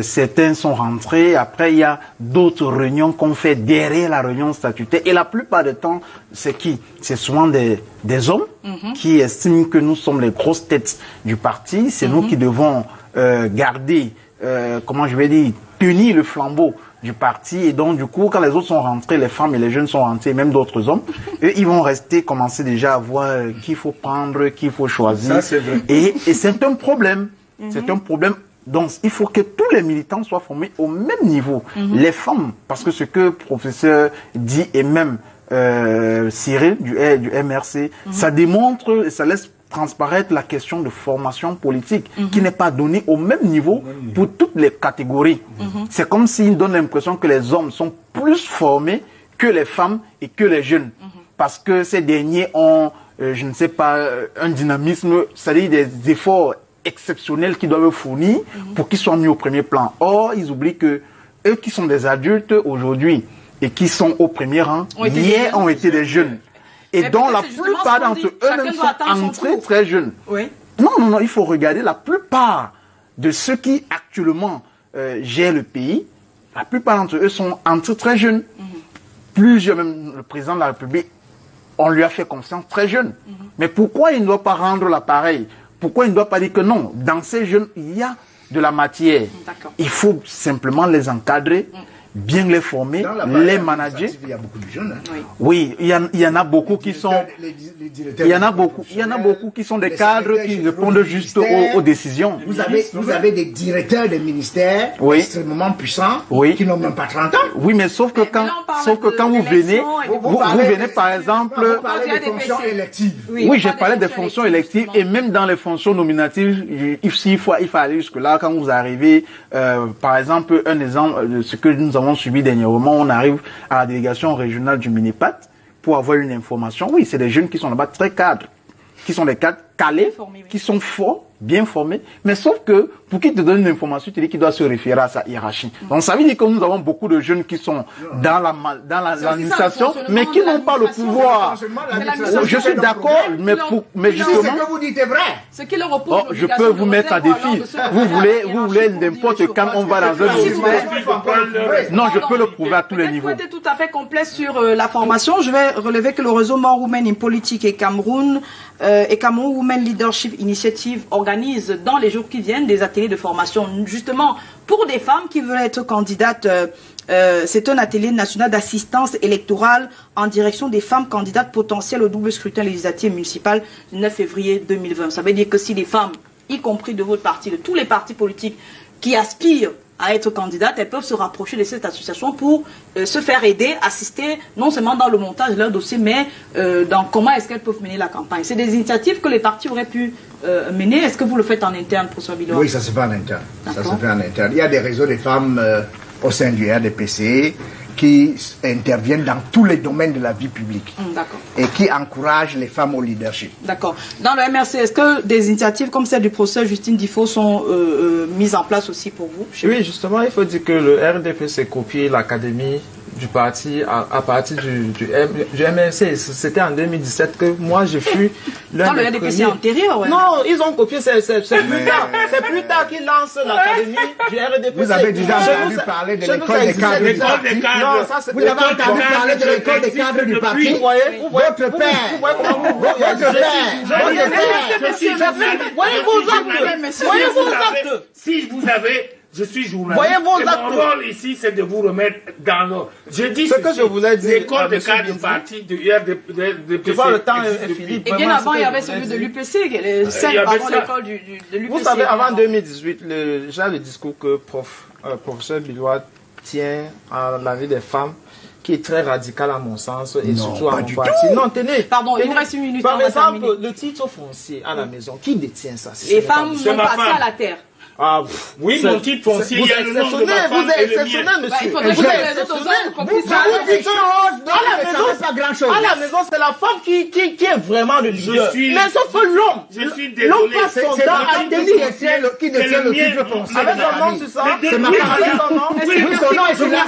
certains sont rentrés, après il y a d'autres réunions qu'on fait derrière la réunion statutaire et la plupart du temps, c'est qui? C'est souvent des hommes qui estiment que nous sommes les grosses têtes du parti, c'est nous qui devons garder, comment je vais dire, tenir le flambeau du parti et donc du coup quand les autres sont rentrés, les femmes et les jeunes sont rentrés, même d'autres hommes, eux ils vont rester, commencer déjà à voir qui faut prendre, qui faut choisir. Ça, c'est vrai. Et c'est un problème, c'est un problème. Donc, il faut que tous les militants soient formés au même niveau. Les femmes, parce que ce que le professeur dit, et même Cyril du MRC, ça démontre, ça laisse transparaître la question de formation politique qui n'est pas donnée au même niveau pour toutes les catégories. C'est comme s'il donne l'impression que les hommes sont plus formés que les femmes et que les jeunes. Parce que ces derniers ont, je ne sais pas, un dynamisme, c'est-à-dire des efforts exceptionnels qu'ils doivent fournir pour qu'ils soient mis au premier plan. Or, ils oublient que eux qui sont des adultes aujourd'hui et qui sont au premier rang, hier ont été des jeunes. Et donc, la plupart d'entre eux-mêmes sont entrés très jeunes. Oui. Non, il faut regarder la plupart de ceux qui actuellement gèrent le pays, la plupart d'entre eux sont entrés très jeunes. Plusieurs, même le président de la République, on lui a fait confiance très jeune. Mais pourquoi il ne doit pas rendre l'appareil? Pourquoi il ne doit pas dire que non, dans ces jeunes, il y a de la matière. Il faut simplement les encadrer, bien les former, les manager.
Il y a beaucoup de jeunes. Hein.
Oui, il y en a beaucoup qui sont... Il y en a beaucoup qui sont des cadres qui répondent juste aux décisions.
Vous avez des directeurs des ministères extrêmement puissants qui n'ont même pas 30 ans.
Oui, mais sauf que quand vous venez, vous venez par exemple...
Vous parlez des fonctions électives.
Oui, j'ai parlé des fonctions électives et même dans les fonctions nominatives, il faut aller jusque-là. Quand vous arrivez, par exemple, un exemple de ce que nous avons subi dernièrement, on arrive à la délégation régionale du Minipat pour avoir une information. Oui, c'est des jeunes qui sont là-bas très cadres, qui sont des cadres calés, qui sont forts, bien formés, mais sauf que pour qu'ils te donnent une information, tu dis qu'il doit se référer à sa hiérarchie. Donc ça veut dire que nous avons beaucoup de jeunes qui sont dans l'administration, mais qui n'ont pas le pouvoir. Je suis d'accord, mais justement...
Ce que vous dites est vrai.
Je peux vous mettre à défi. Vous voulez n'importe quand on va dans un ministère. Non, je peux le prouver à tous les niveaux.
Pour être tout à fait complet sur la formation, je vais relever que le réseau More Women in Politique et Cameroun Women Women Leadership Initiative organise dans les jours qui viennent des ateliers de formation justement pour des femmes qui veulent être candidates. C'est un atelier national d'assistance électorale en direction des femmes candidates potentielles au double scrutin législatif et municipal du 9 février 2020. Ça veut dire que si les femmes, y compris de votre parti, de tous les partis politiques qui aspirent à être candidates, elles peuvent se rapprocher de cette association pour se faire aider, assister non seulement dans le montage de leur dossier, mais dans comment est-ce qu'elles peuvent mener la campagne. C'est des initiatives que les partis auraient pu mener. Est-ce que vous le faites en interne, professeur Bilois?
Oui, ça se fait en interne. Ça se fait en interne. Il y a des réseaux de femmes au sein du RDPC qui interviennent dans tous les domaines de la vie publique et qui encouragent les femmes au leadership.
D'accord. Dans le MRC, est-ce que des initiatives comme celle du professeur Justine Diffo sont mises en place aussi pour vous?
Oui, justement, il faut dire que le RDPC copie l'académie du parti à partir du MRC. C'était en 2017 que moi je fus l'un des premiers.
Le RDPC antérieur, ouais.
Non, ils ont copié, c'est plus tard. C'est plus tard qu'ils lancent l'académie du RDPC.
Vous avez déjà entendu parler de l'école des cadres du parti?
Non, ça c'est...
Vous avez entendu parler de l'école des cadres du parti? Votre père!
Voyez vos actes!
Si vous avez... Je suis journaliste.
Voyez vos actes.
Mon rôle ici, c'est de vous remettre dans l'ordre. Je dis
ce que je voulais dire.
L'école de cadre du parti de RDPC.
Tu vois, le temps est fini.
Et bien avant, il y avait celui de l'UPC, 5 avant l'école de l'UPC.
Vous savez, avant 2018, j'ai le discours que professeur Bilois tient à la vie des femmes, qui est très radical à mon sens, et surtout à mon parti. Non, tenez.
Pardon, il nous reste une minute.
Par exemple, le titre foncier à la maison, qui détient ça?
Les femmes n'ont pas accès à la terre.
Ah,
oui, mon titre foncier, il y a le nom de ma femme et le mien.
Bah, il faudrait que les autres hommes comprennent ça.
À la maison, c'est la femme qui est vraiment le leader. Mais sauf que l'homme, l'homme passe son temps à tenir
qui détient le titre foncier.
avec son nom, c'est ça?
C'est ma femme.
Oui,
son nom est sur la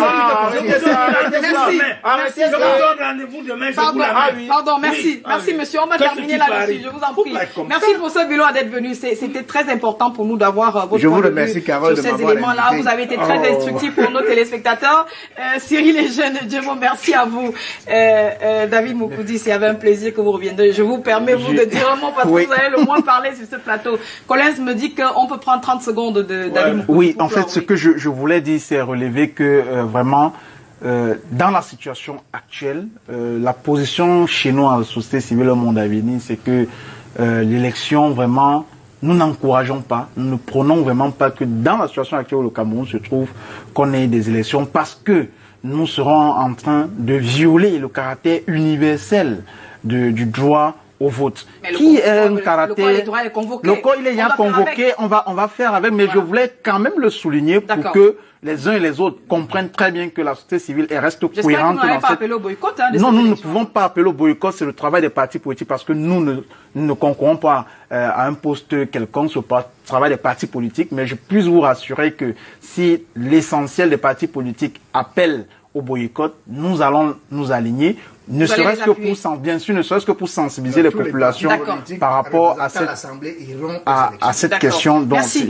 Merci. Je vous donne rendez-vous demain, je vous l'amène.
Pardon, merci. Merci, monsieur. On va terminer là-dessus. Je vous en prie. Merci pour ce Bilois d'être venu. C'était très important pour nous d'avoir
Je vous remercie, Carole, de
ces éléments-là. Vous avez été très instructif pour nos téléspectateurs. Cyril et Jeanne, Dieu vous merci à vous. David Moukoudi, s'il y avait un plaisir que vous reviendrez. Je vous permets, vous, de dire un mot parce que vous avez le moins parlé sur ce plateau. Collins me dit qu'on peut prendre 30 secondes de David Moukoudi.
Oui, en fait, ce que je voulais dire, c'est relever que vraiment, dans la situation actuelle, la position chez nous en société civile au monde à venir, c'est que l'élection, vraiment, nous n'encourageons pas, nous ne prenons vraiment pas que dans la situation actuelle où le Cameroun se trouve, qu'on ait des élections parce que nous serons en train de violer le caractère universel du droit au vote. Qui est un caractère...
Le droit est convoqué.
Le corps, il est déjà convoqué, on va faire avec, mais je voulais quand même le souligner pour que les uns et les autres comprennent très bien que la société civile reste cohérente.
J'espère que vous n'avez pas appelé au boycott.
Non, nous ne pouvons pas appeler au boycott, c'est le travail des partis politiques parce que nous ne concourons pas à un poste quelconque sur le travail des partis politiques, mais je puis vous rassurer que si l'essentiel des partis politiques appellent au boycott, nous allons nous aligner. Ne serait-ce que pour, bien sûr, ne serait-ce que pour sensibiliser les populations par rapport à cette question. Donc,
merci.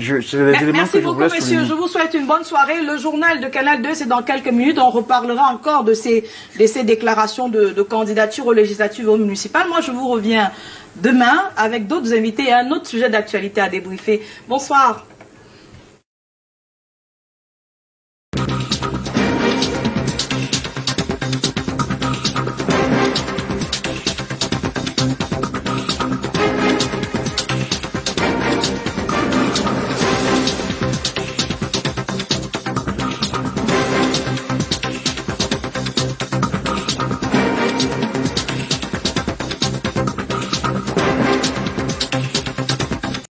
Merci beaucoup, messieurs. Je vous souhaite une bonne soirée. Le journal de Canal 2, c'est dans quelques minutes. On reparlera encore de ces déclarations de candidature aux législatives et aux municipales. Moi, je vous reviens demain avec d'autres invités et un autre sujet d'actualité à débriefer. Bonsoir.